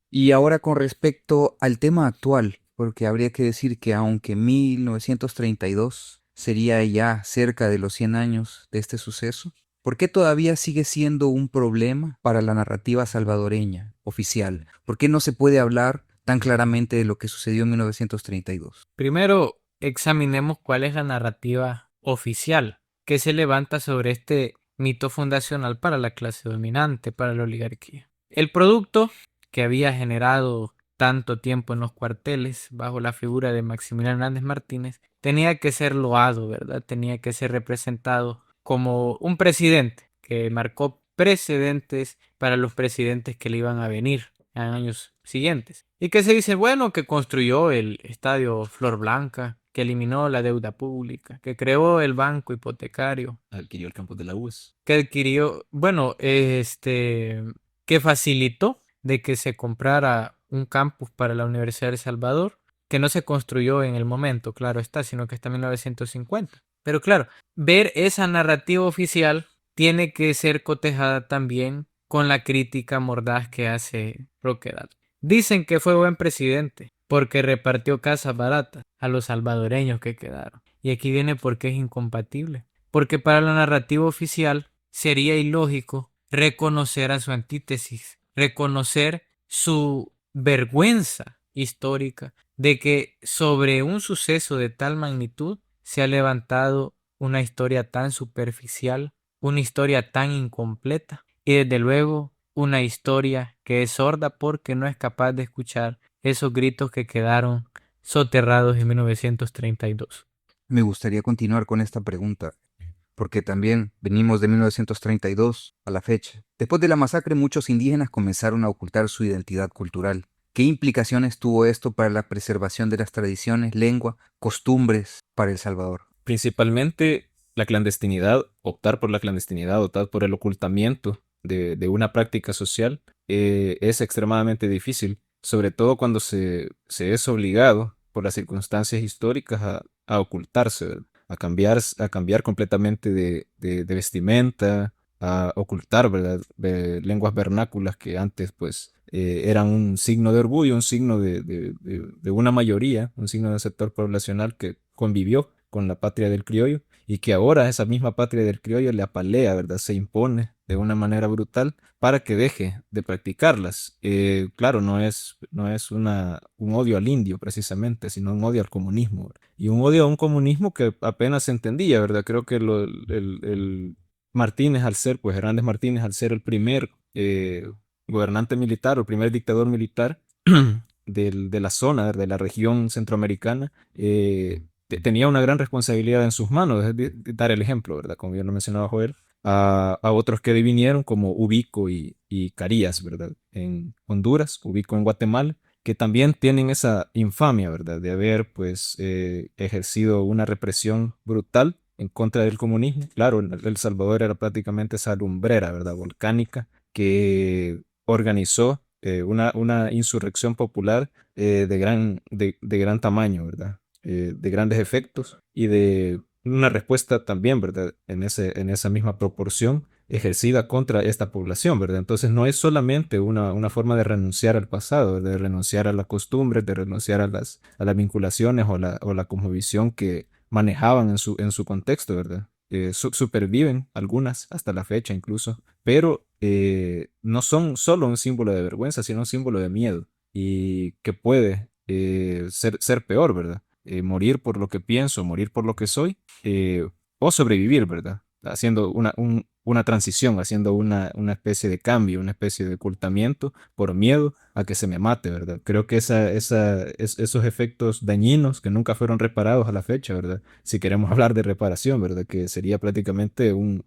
Y ahora con respecto al tema actual, porque habría que decir que aunque 1932 sería ya cerca de los 100 años de este suceso, ¿por qué todavía sigue siendo un problema para la narrativa salvadoreña oficial? ¿Por qué no se puede hablar tan claramente de lo que sucedió en 1932? Primero, examinemos cuál es la narrativa oficial que se levanta sobre este mito fundacional para la clase dominante, para la oligarquía. El producto que había generado tanto tiempo en los cuarteles bajo la figura de Maximiliano Hernández Martínez tenía que ser loado, ¿verdad? Tenía que ser representado como un presidente que marcó precedentes para los presidentes que le iban a venir en años siguientes. Y que se dice, bueno, que construyó el estadio Flor Blanca, que eliminó la deuda pública, que creó el banco hipotecario, Adquirió el campus de la UES. que adquirió, bueno, que facilitó de que se comprara un campus para la Universidad de El Salvador, que no se construyó en el momento, claro está, sino que está en 1950. Pero claro, ver esa narrativa oficial tiene que ser cotejada también con la crítica mordaz que hace Roquedal. Dicen que fue buen presidente porque repartió casas baratas a los salvadoreños que quedaron. Y aquí viene por qué es incompatible. Porque para la narrativa oficial sería ilógico reconocer a su antítesis, reconocer su vergüenza histórica de que sobre un suceso de tal magnitud se ha levantado una historia tan superficial, una historia tan incompleta y desde luego una historia que es sorda porque no es capaz de escuchar esos gritos que quedaron soterrados en 1932. Me gustaría continuar con esta pregunta, porque también venimos de 1932 a la fecha. Después de la masacre, muchos indígenas comenzaron a ocultar su identidad cultural. ¿Qué implicaciones tuvo esto para la preservación de las tradiciones, lengua, costumbres para El Salvador? Principalmente la clandestinidad, optar por la clandestinidad, optar por el ocultamiento de una práctica social es extremadamente difícil, sobre todo cuando se es obligado por las circunstancias históricas a ocultarse, ¿verdad? A cambiar completamente de vestimenta, a ocultar, ¿verdad? Lenguas vernáculas que antes pues eran un signo de orgullo, un signo de una mayoría, un signo del sector poblacional que convivió con la patria del criollo y que ahora esa misma patria del criollo le apalea, ¿verdad? Se impone de una manera brutal para que deje de practicarlas. Claro, no es un odio al indio precisamente, sino un odio al comunismo, ¿verdad? Y un odio a un comunismo que apenas se entendía, ¿verdad? Creo que el Martínez, al ser, pues Hernández Martínez, al ser el primer gobernante militar o el primer dictador militar de la zona, de la región centroamericana, tenía una gran responsabilidad en sus manos, de dar el ejemplo, ¿verdad? Como bien lo mencionaba Joel, a otros que vinieron como Ubico y Carías, ¿verdad? En Honduras, Ubico en Guatemala, que también tienen esa infamia, ¿verdad? De haber, pues, ejercido una represión brutal en contra del comunismo. Claro, El Salvador era prácticamente esa lumbrera, ¿verdad? Volcánica que organizó una insurrección popular de gran tamaño, ¿verdad? De grandes efectos y de una respuesta también, ¿verdad? En esa misma proporción ejercida contra esta población, ¿verdad? Entonces no es solamente una forma de renunciar al pasado, de renunciar a las costumbres, de renunciar a las vinculaciones o la cosmovisión que manejaban en su contexto, ¿verdad? Superviven algunas hasta la fecha incluso, pero no son solo un símbolo de vergüenza, sino un símbolo de miedo y que puede ser peor, ¿verdad? Morir por lo que pienso, morir por lo que soy, o sobrevivir, ¿verdad? Haciendo una transición, haciendo una especie de cambio, una especie de ocultamiento por miedo a que se me mate, ¿verdad? Creo que esos efectos dañinos que nunca fueron reparados a la fecha, ¿verdad? Si queremos hablar de reparación, ¿verdad? Que sería prácticamente un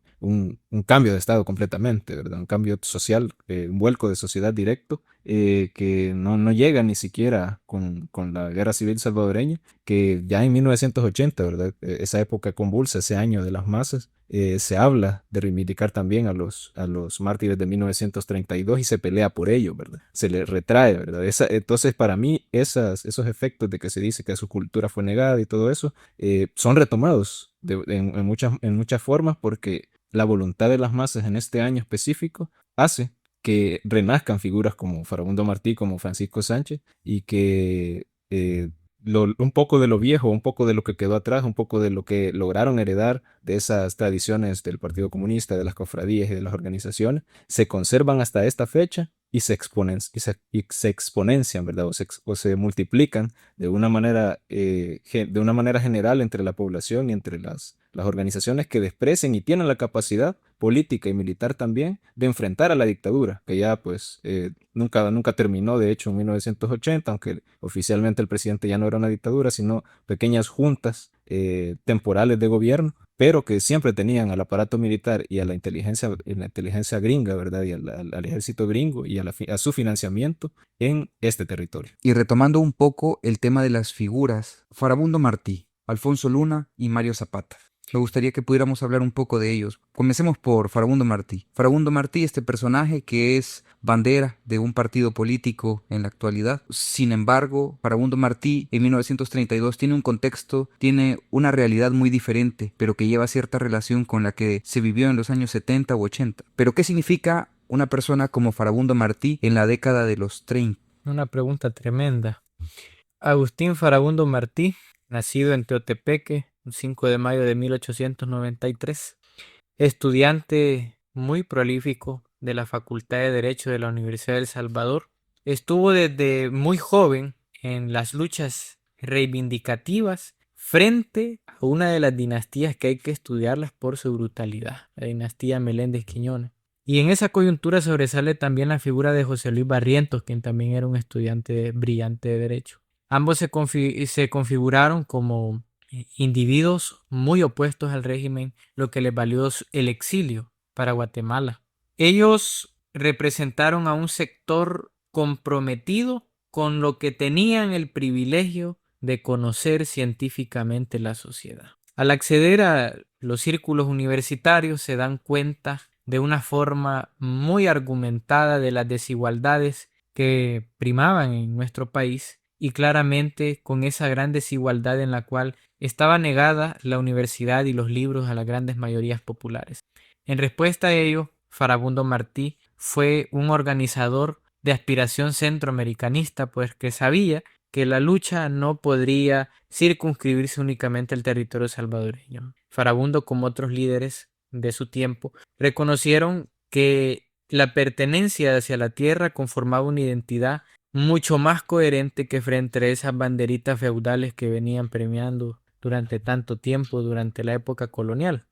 cambio de estado completamente, ¿verdad? Un cambio social, un vuelco de sociedad directo, que no llega ni siquiera con la guerra civil salvadoreña, que ya en 1980, ¿verdad? Esa época convulsa, ese año de las masas, se habla de reivindicar también a los mártires de 1932 y se pelea por ello, ¿verdad? Se le retrae, ¿verdad? Entonces, para mí, esos efectos de que se dice que su cultura fue negada y todo eso, son retomados en muchas formas porque la voluntad de las masas en este año específico hace que renazcan figuras como Farabundo Martí, como Francisco Sánchez, y que un poco de lo viejo, un poco de lo que quedó atrás, un poco de lo que lograron heredar de esas tradiciones del Partido Comunista, de las cofradías y de las organizaciones, se conservan hasta esta fecha y se exponencian, ¿verdad? O se multiplican de una manera general entre la población y entre las organizaciones que desprecian y tienen la capacidad política y militar también de enfrentar a la dictadura, que ya pues nunca terminó, de hecho, en 1980, aunque oficialmente el presidente ya no era una dictadura, sino pequeñas juntas temporales de gobierno, pero que siempre tenían al aparato militar y a la inteligencia gringa, ¿verdad? Y al ejército gringo y a su financiamiento en este territorio. Y retomando un poco el tema de las figuras, Farabundo Martí, Alfonso Luna y Mario Zapata. Me gustaría que pudiéramos hablar un poco de ellos. Comencemos por Farabundo Martí. Farabundo Martí, este personaje que es bandera de un partido político en la actualidad. Sin embargo, Farabundo Martí en 1932 tiene un contexto, tiene una realidad muy diferente, pero que lleva cierta relación con la que se vivió en los años 70 u 80. Pero ¿qué significa una persona como Farabundo Martí en la década de los 30? Una pregunta tremenda. Agustín Farabundo Martí, nacido en Teotepeque, el 5 de mayo de 1893, estudiante muy prolífico de la Facultad de Derecho de la Universidad de El Salvador. Estuvo desde muy joven en las luchas reivindicativas frente a una de las dinastías que hay que estudiarlas por su brutalidad, la dinastía Meléndez Quiñones. Y en esa coyuntura sobresale también la figura de José Luis Barrientos, quien también era un estudiante brillante de Derecho. Ambos se configuraron como individuos muy opuestos al régimen, lo que les valió el exilio para Guatemala. Ellos representaron a un sector comprometido con lo que tenían el privilegio de conocer científicamente la sociedad. Al acceder a los círculos universitarios se dan cuenta de una forma muy argumentada de las desigualdades que primaban en nuestro país y claramente con esa gran desigualdad en la cual estaba negada la universidad y los libros a las grandes mayorías populares. En respuesta a ello, Farabundo Martí fue un organizador de aspiración centroamericanista, pues que sabía que la lucha no podría circunscribirse únicamente al territorio salvadoreño. Farabundo, como otros líderes de su tiempo, reconocieron que la pertenencia hacia la tierra conformaba una identidad mucho más coherente que frente a esas banderitas feudales que venían premiando durante tanto tiempo, durante la época colonial.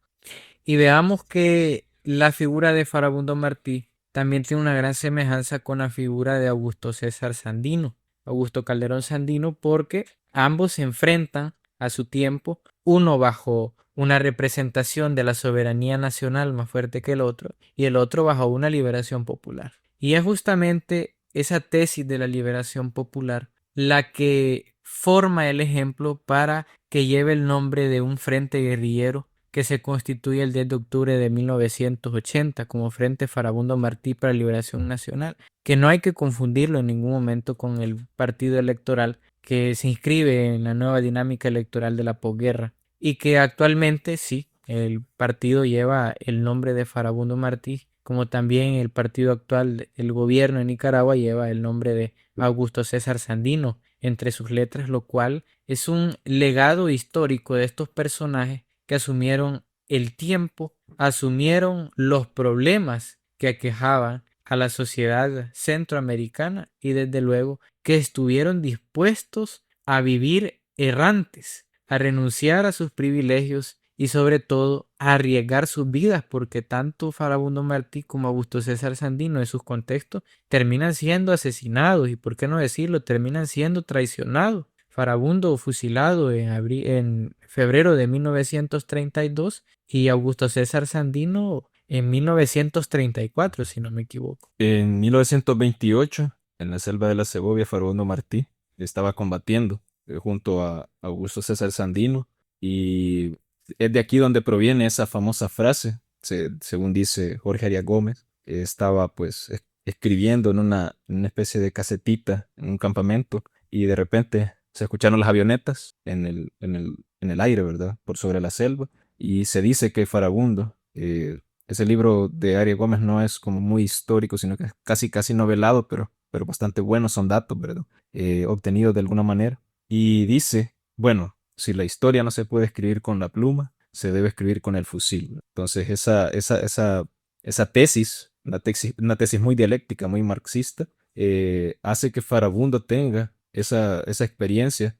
Y veamos que la figura de Farabundo Martí también tiene una gran semejanza con la figura de Augusto César Sandino, Augusto Calderón Sandino, porque ambos se enfrentan a su tiempo, uno bajo una representación de la soberanía nacional más fuerte que el otro, y el otro bajo una liberación popular. Y es justamente esa tesis de la liberación popular la que forma el ejemplo para que lleve el nombre de un frente guerrillero que se constituye el 10 de octubre de 1980 como Frente Farabundo Martí para la Liberación Nacional, que no hay que confundirlo en ningún momento con el partido electoral que se inscribe en la nueva dinámica electoral de la posguerra y que actualmente sí, el partido lleva el nombre de Farabundo Martí, como también el partido actual, el gobierno de Nicaragua lleva el nombre de Augusto César Sandino entre sus letras, lo cual es un legado histórico de estos personajes que asumieron el tiempo, asumieron los problemas que aquejaban a la sociedad centroamericana y desde luego que estuvieron dispuestos a vivir errantes, a renunciar a sus privilegios y sobre todo a arriesgar sus vidas, porque tanto Farabundo Martí como Augusto César Sandino en sus contextos terminan siendo asesinados y, por qué no decirlo, terminan siendo traicionados. Farabundo fusilado en febrero de 1932 y Augusto César Sandino en 1934, si no me equivoco. En 1928, en la selva de la Segovia, Farabundo Martí estaba combatiendo junto a Augusto César Sandino, y es de aquí donde proviene esa famosa frase, según dice Jorge Arias Gómez. Estaba pues escribiendo en una especie de casetita en un campamento y de repente se escucharon las avionetas en el aire, ¿verdad? Por sobre la selva, y se dice que Farabundo, ese libro de Arias Gómez no es como muy histórico, sino que es casi novelado, pero bastante buenos son datos, ¿verdad? Obtenidos de alguna manera. Y dice, bueno, si la historia no se puede escribir con la pluma, se debe escribir con el fusil. Entonces esa tesis, una tesis muy dialéctica, muy marxista, hace que Farabundo tenga esa experiencia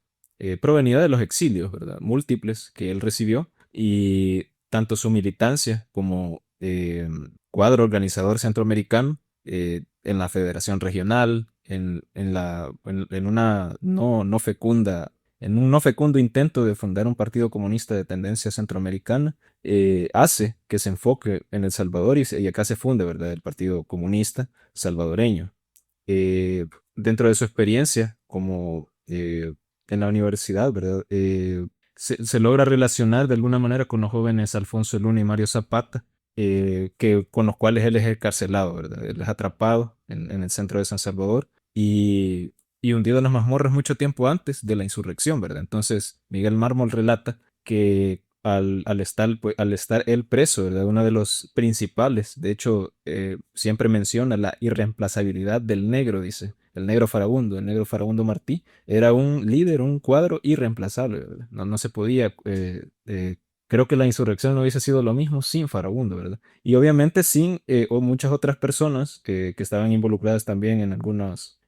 provenida de los exilios, ¿verdad? Múltiples que él recibió, y tanto su militancia como cuadro organizador centroamericano en la Federación Regional, en una no fecunda, en un no fecundo intento de fundar un partido comunista de tendencia centroamericana, hace que se enfoque en El Salvador, y acá se funde, ¿verdad?, el Partido Comunista Salvadoreño. Dentro de su experiencia como en la universidad, ¿verdad? Se logra relacionar de alguna manera con los jóvenes Alfonso Luna y Mario Zapata, con los cuales él es encarcelado, ¿verdad? Él es atrapado en el centro de San Salvador y hundido en las mazmorras mucho tiempo antes de la insurrección, ¿verdad? Entonces Miguel Mármol relata que al estar él preso, ¿verdad?, uno de los principales, de hecho, siempre menciona la irreemplazabilidad del negro, dice, el negro Farabundo Martí, era un líder, un cuadro irreemplazable, ¿verdad? No se podía, creo que la insurrección no hubiese sido lo mismo sin Farabundo, ¿verdad? Y obviamente sin o muchas otras personas que estaban involucradas también en algunas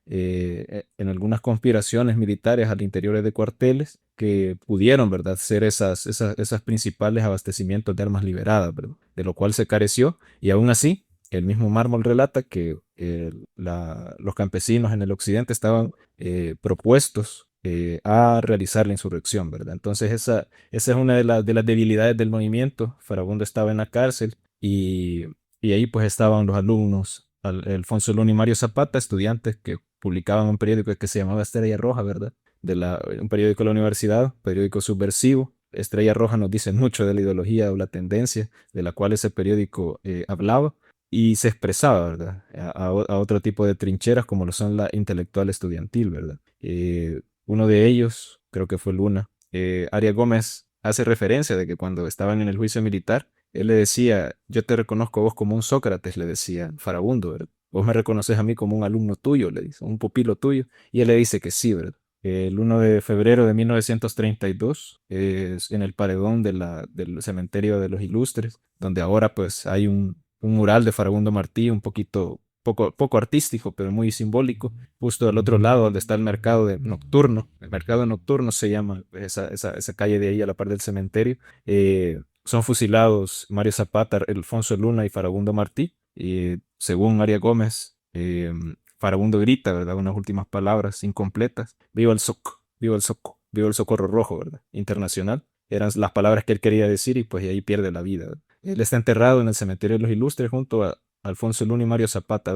conspiraciones militares al interior de cuarteles que pudieron, ¿verdad?, ser esas principales abastecimientos de armas liberadas, ¿verdad?, de lo cual se careció, y aún así el mismo Mármol relata que los campesinos en el occidente estaban propuestos a realizar la insurrección, ¿verdad? Entonces esa es una de las debilidades del movimiento. Farabundo estaba en la cárcel y ahí pues estaban los alumnos, Alfonso Luna y Mario Zapata, estudiantes que publicaban un periódico que se llamaba Estrella Roja, ¿verdad? Un periódico de la universidad, periódico subversivo. Estrella Roja nos dice mucho de la ideología o la tendencia de la cual ese periódico hablaba y se expresaba, ¿verdad?, a otro tipo de trincheras como lo son la intelectual estudiantil, ¿verdad? Uno de ellos, creo que fue Luna, Arias Gómez hace referencia de que cuando estaban en el juicio militar, él le decía, yo te reconozco a vos como un Sócrates, le decía Farabundo, ¿verdad? Vos me reconoces a mí como un alumno tuyo, le dice, un pupilo tuyo, y él le dice que sí, ¿verdad? El 1 de febrero de 1932 es en el paredón del cementerio de los Ilustres, donde ahora pues hay un mural de Farabundo Martí, un poco artístico, pero muy simbólico, justo al otro lado donde está el mercado nocturno. El mercado nocturno se llama esa calle de ahí a la par del cementerio. Son fusilados Mario Zapata, Alfonso Luna y Farabundo Martí. Según María Gómez, Farabundo grita, ¿verdad? Unas últimas palabras incompletas. Viva el Soco, viva el Soco, viva el Socorro Rojo, ¿verdad? Internacional. Eran las palabras que él quería decir y pues ahí pierde la vida, ¿verdad? Él está enterrado en el cementerio de los Ilustres junto a Alfonso Luna y Mario Zapata,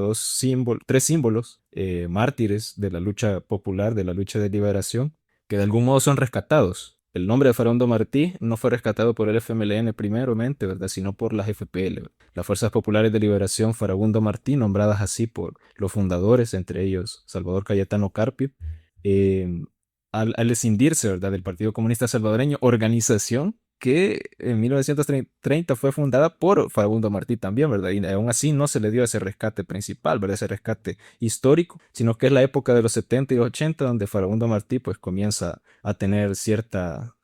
tres símbolos mártires de la lucha popular, de la lucha de liberación, que de algún modo son rescatados. El nombre de Farabundo Martí no fue rescatado por el FMLN primeramente, ¿verdad? Sino por las FPL, ¿verdad? Las Fuerzas Populares de Liberación Farabundo Martí, nombradas así por los fundadores, entre ellos Salvador Cayetano Carpio, eh, al escindirse, ¿verdad? Del Partido Comunista Salvadoreño, organización que en 1930 fue fundada por Farabundo Martí también, ¿verdad? Y aún así no se le dio ese rescate principal, ¿verdad? Ese rescate histórico, sino que es la época de los 70 y 80 donde Farabundo Martí pues comienza a tener cierta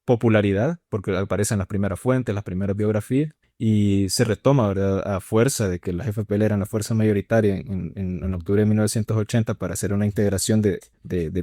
popularidad, porque aparecen las primeras fuentes, las primeras biografías, y se retoma, ¿verdad? A fuerza de que las FPL eran la fuerza mayoritaria en octubre de 1980 para hacer una integración de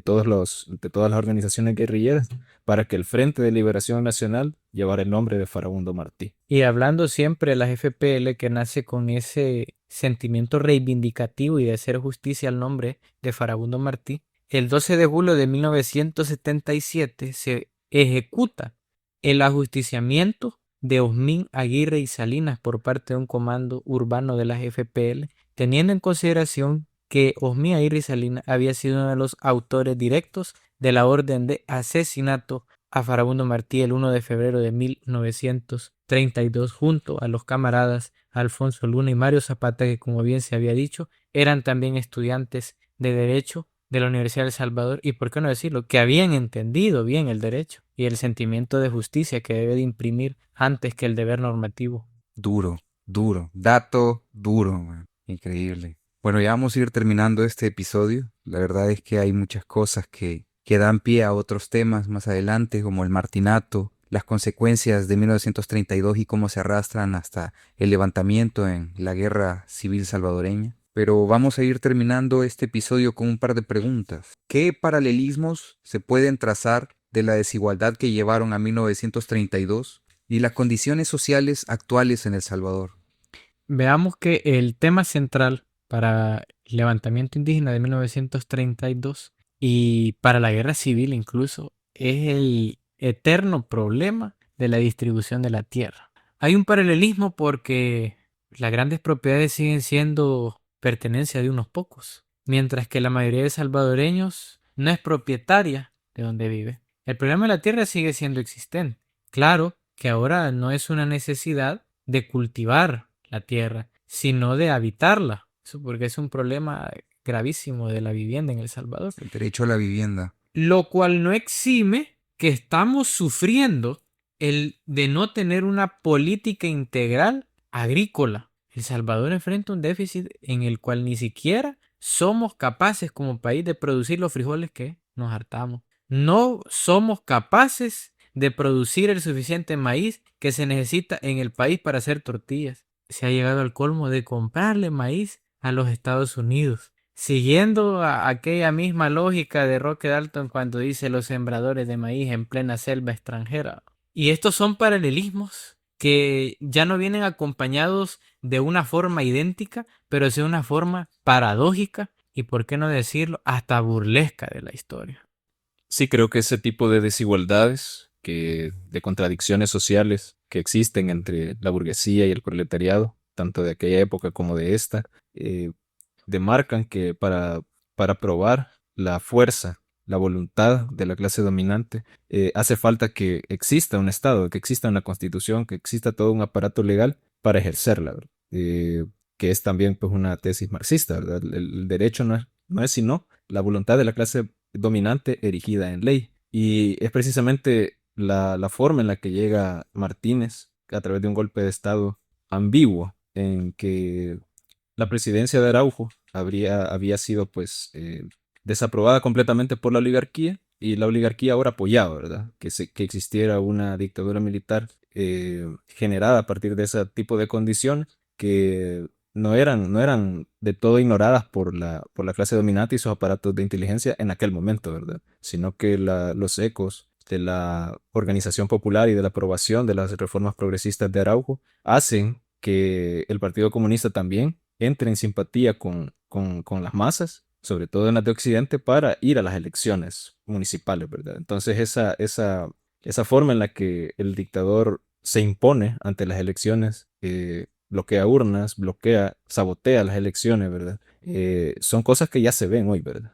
todas las organizaciones guerrilleras para que el Frente de Liberación Nacional llevara el nombre de Farabundo Martí. Y hablando siempre de las FPL, que nace con ese sentimiento reivindicativo y de hacer justicia al nombre de Farabundo Martí, el 12 de julio de 1977 se ejecuta el ajusticiamiento de Osmín Aguirre y Salinas por parte de un comando urbano de las FPL, teniendo en consideración que Osmín Aguirre y Salinas había sido uno de los autores directos de la orden de asesinato a Farabundo Martí el 1 de febrero de 1932 junto a los camaradas Alfonso Luna y Mario Zapata, que como bien se había dicho, eran también estudiantes de Derecho de la Universidad de El Salvador y, por qué no decirlo, que habían entendido bien el derecho y el sentimiento de justicia que debe de imprimir antes que el deber normativo. Duro, duro, dato duro, man. Increíble. Bueno, ya vamos a ir terminando este episodio. La verdad es que hay muchas cosas que dan pie a otros temas más adelante, como el martinato, las consecuencias de 1932 y cómo se arrastran hasta el levantamiento en la guerra civil salvadoreña. Pero vamos a ir terminando este episodio con un par de preguntas. ¿Qué paralelismos se pueden trazar de la desigualdad que llevaron a 1932 y las condiciones sociales actuales en El Salvador? Veamos que el tema central para el levantamiento indígena de 1932 y para la guerra civil incluso es el eterno problema de la distribución de la tierra. Hay un paralelismo porque las grandes propiedades siguen siendo pertenencia de unos pocos, mientras que la mayoría de salvadoreños no es propietaria de donde vive. El problema de la tierra sigue siendo existente. Claro que ahora no es una necesidad de cultivar la tierra, sino de habitarla. Eso porque es un problema gravísimo de la vivienda en El Salvador. El derecho a la vivienda. Lo cual no exime que estamos sufriendo el de no tener una política integral agrícola. El Salvador enfrenta un déficit en el cual ni siquiera somos capaces como país de producir los frijoles que nos hartamos. No somos capaces de producir el suficiente maíz que se necesita en el país para hacer tortillas. Se ha llegado al colmo de comprarle maíz a los Estados Unidos, siguiendo aquella misma lógica de Roque Dalton cuando dice los sembradores de maíz en plena selva extranjera. Y estos son paralelismos que ya no vienen acompañados de una forma idéntica, pero sí de una forma paradójica y, por qué no decirlo, hasta burlesca de la historia. Sí, creo que ese tipo de desigualdades, de contradicciones sociales que existen entre la burguesía y el proletariado, tanto de aquella época como de esta, demarcan que para probar la fuerza, la voluntad de la clase dominante, hace falta que exista un Estado, que exista una constitución, que exista todo un aparato legal para ejercerla, ¿verdad? Que es también pues, una tesis marxista, ¿verdad? El derecho no es sino la voluntad de la clase dominante erigida en ley. Y es precisamente la forma en la que llega Martínez a través de un golpe de Estado ambiguo, en que la presidencia de Araujo había sido pues desaprobada completamente por la oligarquía, y la oligarquía ahora apoyaba, ¿verdad? Que existiera una dictadura militar generada a partir de ese tipo de condiciones que no eran de todo ignoradas por la clase dominante y sus aparatos de inteligencia en aquel momento, ¿verdad? Sino que los ecos de la organización popular y de la aprobación de las reformas progresistas de Araujo hacen que el Partido Comunista también entre en simpatía con las masas, sobre todo en las de Occidente, para ir a las elecciones municipales, ¿verdad? Entonces esa forma en la que el dictador se impone ante las elecciones, bloquea urnas, sabotea las elecciones, ¿verdad? Son cosas que ya se ven hoy, ¿verdad?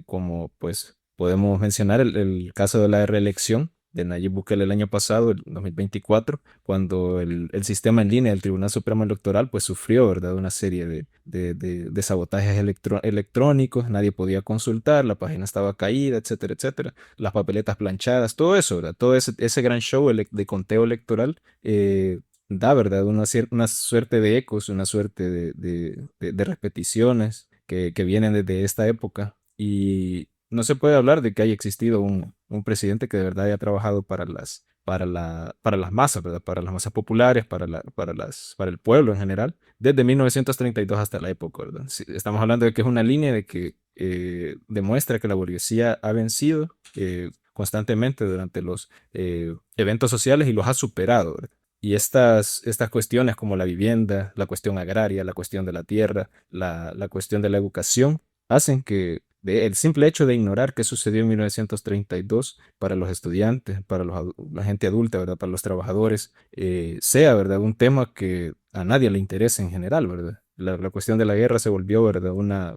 Como pues podemos mencionar el caso de la reelección de Nayib Bukele el año pasado, el 2024, cuando el sistema en línea del Tribunal Supremo Electoral pues sufrió, ¿verdad?, una serie de sabotajes electrónicos, nadie podía consultar, la página estaba caída, etcétera, etcétera, las papeletas planchadas, todo eso, ¿verdad? Todo ese gran show de conteo electoral da, ¿verdad?, una suerte de ecos, una suerte de repeticiones que vienen desde esta época. Y no se puede hablar de que haya existido un presidente que de verdad haya trabajado para las masas, ¿verdad? Para las masas populares, para el pueblo en general, desde 1932 hasta la época, ¿verdad? Estamos hablando de que es una línea de que demuestra que la burguesía ha vencido constantemente durante los eventos sociales y los ha superado, ¿verdad? Y estas cuestiones como la vivienda, la cuestión agraria, la cuestión de la tierra, la cuestión de la educación, hacen que el simple hecho de ignorar qué sucedió en 1932 para los estudiantes, para la gente adulta, ¿verdad?, para los trabajadores, sea, ¿verdad?, un tema que a nadie le interesa en general, ¿verdad? La cuestión de la guerra se volvió, ¿verdad?,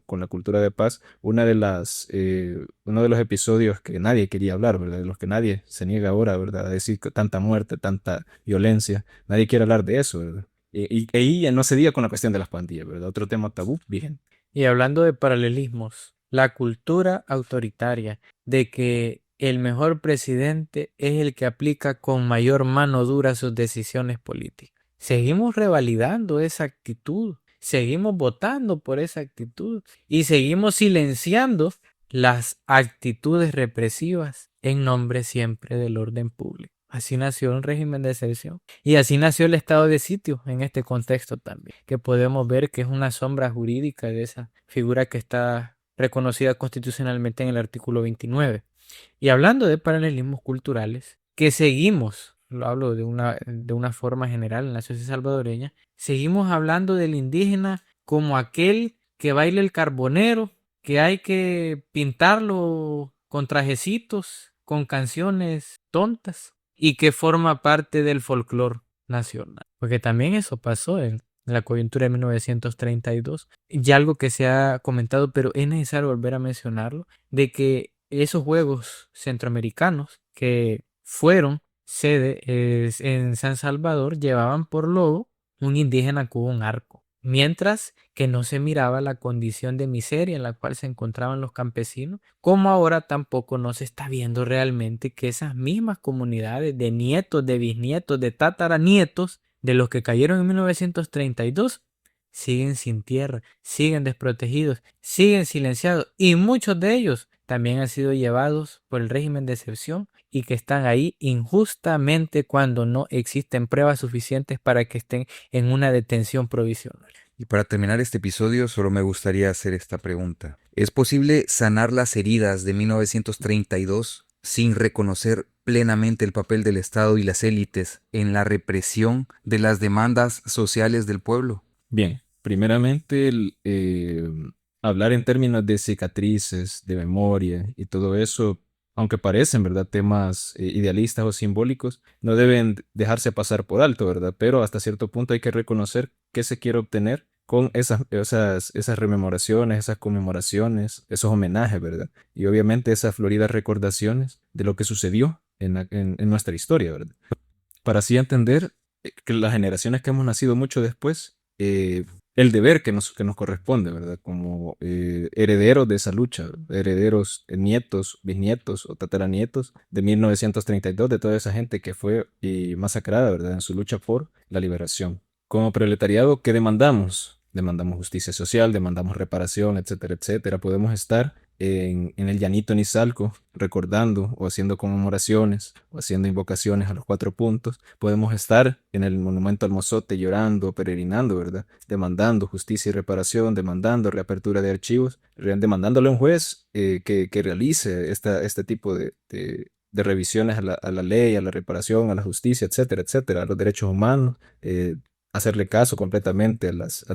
con la cultura de paz, uno de los episodios que nadie quería hablar, ¿verdad?, de los que nadie se niega ahora, ¿verdad?, a decir que tanta muerte, tanta violencia, nadie quiere hablar de eso, ¿verdad? Y ahí no se diga con la cuestión de las pandillas, ¿verdad? Otro tema tabú vigente. Y hablando de paralelismos, la cultura autoritaria de que el mejor presidente es el que aplica con mayor mano dura sus decisiones políticas. Seguimos revalidando esa actitud, seguimos votando por esa actitud y seguimos silenciando las actitudes represivas en nombre siempre del orden público. Así nació un régimen de excepción y así nació el estado de sitio en este contexto también, que podemos ver que es una sombra jurídica de esa figura que está reconocida constitucionalmente en el artículo 29. Y hablando de paralelismos culturales, que seguimos, lo hablo de una forma general en la sociedad salvadoreña, seguimos hablando del indígena como aquel que baila el carbonero, que hay que pintarlo con trajecitos, con canciones tontas y que forma parte del folclore nacional. Porque también eso pasó en la coyuntura de 1932 y algo que se ha comentado, pero es necesario volver a mencionarlo, de que esos juegos centroamericanos que fueron sede en San Salvador llevaban por logo un indígena con un arco, mientras que no se miraba la condición de miseria en la cual se encontraban los campesinos, como ahora tampoco no se está viendo realmente que esas mismas comunidades de nietos, de bisnietos, de tataranietos de los que cayeron en 1932 siguen sin tierra, siguen desprotegidos, siguen silenciados y muchos de ellos también han sido llevados por el régimen de excepción y que están ahí injustamente cuando no existen pruebas suficientes para que estén en una detención provisional. Y para terminar este episodio, solo me gustaría hacer esta pregunta. ¿Es posible sanar las heridas de 1932 sin reconocer plenamente el papel del Estado y las élites en la represión de las demandas sociales del pueblo? Bien, primeramente hablar en términos de cicatrices, de memoria y todo eso, aunque parecen, ¿verdad?, temas idealistas o simbólicos, no deben dejarse pasar por alto, ¿verdad? Pero hasta cierto punto hay que reconocer qué se quiere obtener con esas rememoraciones, esas conmemoraciones, esos homenajes, ¿verdad? Y obviamente esas floridas recordaciones de lo que sucedió en nuestra historia, ¿verdad? Para así entender que las generaciones que hemos nacido mucho después, el deber que nos corresponde, ¿verdad? Como herederos de esa lucha, herederos, nietos, bisnietos o tataranietos de 1932, de toda esa gente que fue masacrada, ¿verdad?, en su lucha por la liberación. Como proletariado, ¿qué demandamos? Demandamos justicia social, demandamos reparación, etcétera, etcétera. Podemos estar en el llanito Nizalco, recordando o haciendo conmemoraciones o haciendo invocaciones a los 4 puntos. Podemos estar en el monumento al Mozote llorando, peregrinando, ¿verdad? Demandando justicia y reparación, demandando reapertura de archivos, demandándole a un juez que realice este tipo de revisiones a la ley, a la reparación, a la justicia, etcétera, etcétera, a los derechos humanos, hacerle caso completamente a las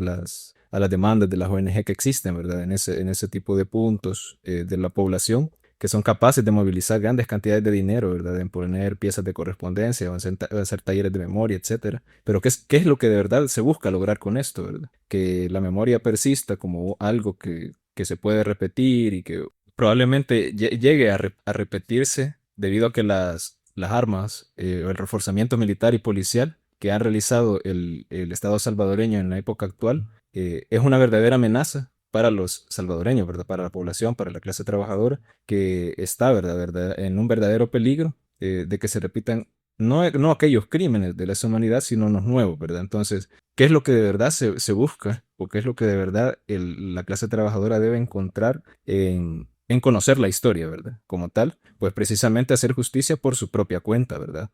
demandas de las ONG que existen, ¿verdad? En ese tipo de puntos de la población que son capaces de movilizar grandes cantidades de dinero, ¿verdad? En poner piezas de correspondencia o hacer talleres de memoria, etcétera. Pero ¿qué es lo que de verdad se busca lograr con esto, ¿verdad? Que la memoria persista como algo que se puede repetir y que probablemente llegue a repetirse debido a que las armas o el reforzamiento militar y policial que han realizado el Estado salvadoreño en la época actual es una verdadera amenaza para los salvadoreños, ¿verdad? Para la población, para la clase trabajadora, que está, ¿verdad? En un verdadero peligro de que se repitan no aquellos crímenes de lesa humanidad, sino los nuevos, ¿verdad? Entonces, ¿qué es lo que de verdad se busca? ¿O qué es lo que de verdad la clase trabajadora debe encontrar en conocer la historia, ¿verdad? Como tal, pues precisamente hacer justicia por su propia cuenta, ¿verdad?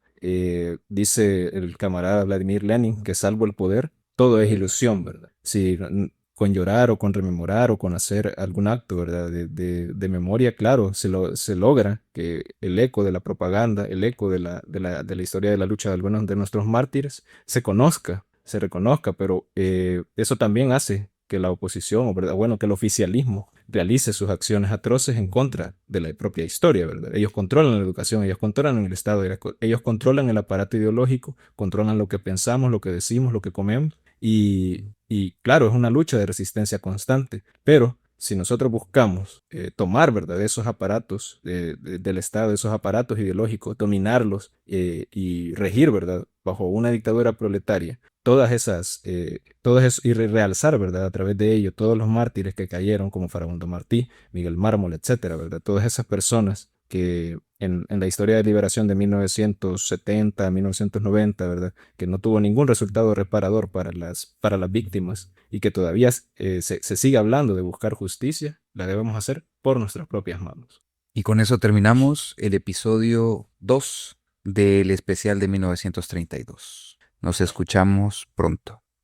Dice el camarada Vladimir Lenin que salvo el poder, todo es ilusión, ¿verdad? Si con llorar o con rememorar o con hacer algún acto, ¿verdad? De memoria, claro, se logra que el eco de la propaganda, el eco de la historia de la lucha de algunos de nuestros mártires se conozca, se reconozca, pero eso también hace que la oposición, ¿verdad? Bueno, que el oficialismo realice sus acciones atroces en contra de la propia historia, ¿verdad? Ellos controlan la educación, ellos controlan el Estado, ellos controlan el aparato ideológico, controlan lo que pensamos, lo que decimos, lo que comemos. Y claro, es una lucha de resistencia constante, pero si nosotros buscamos tomar, ¿verdad? Esos aparatos del Estado, esos aparatos ideológicos, dominarlos y regir, ¿verdad? Bajo una dictadura proletaria, y realzar, ¿verdad? A través de ello, todos los mártires que cayeron, como Farabundo Martí, Miguel Mármol, etcétera, ¿verdad? Todas esas personas que en la historia de liberación de 1970, 1990, ¿verdad? Que no tuvo ningún resultado reparador para las víctimas y que todavía se sigue hablando de buscar justicia, la debemos hacer por nuestras propias manos. Y con eso terminamos el episodio 2 del especial de 1932. Nos escuchamos pronto.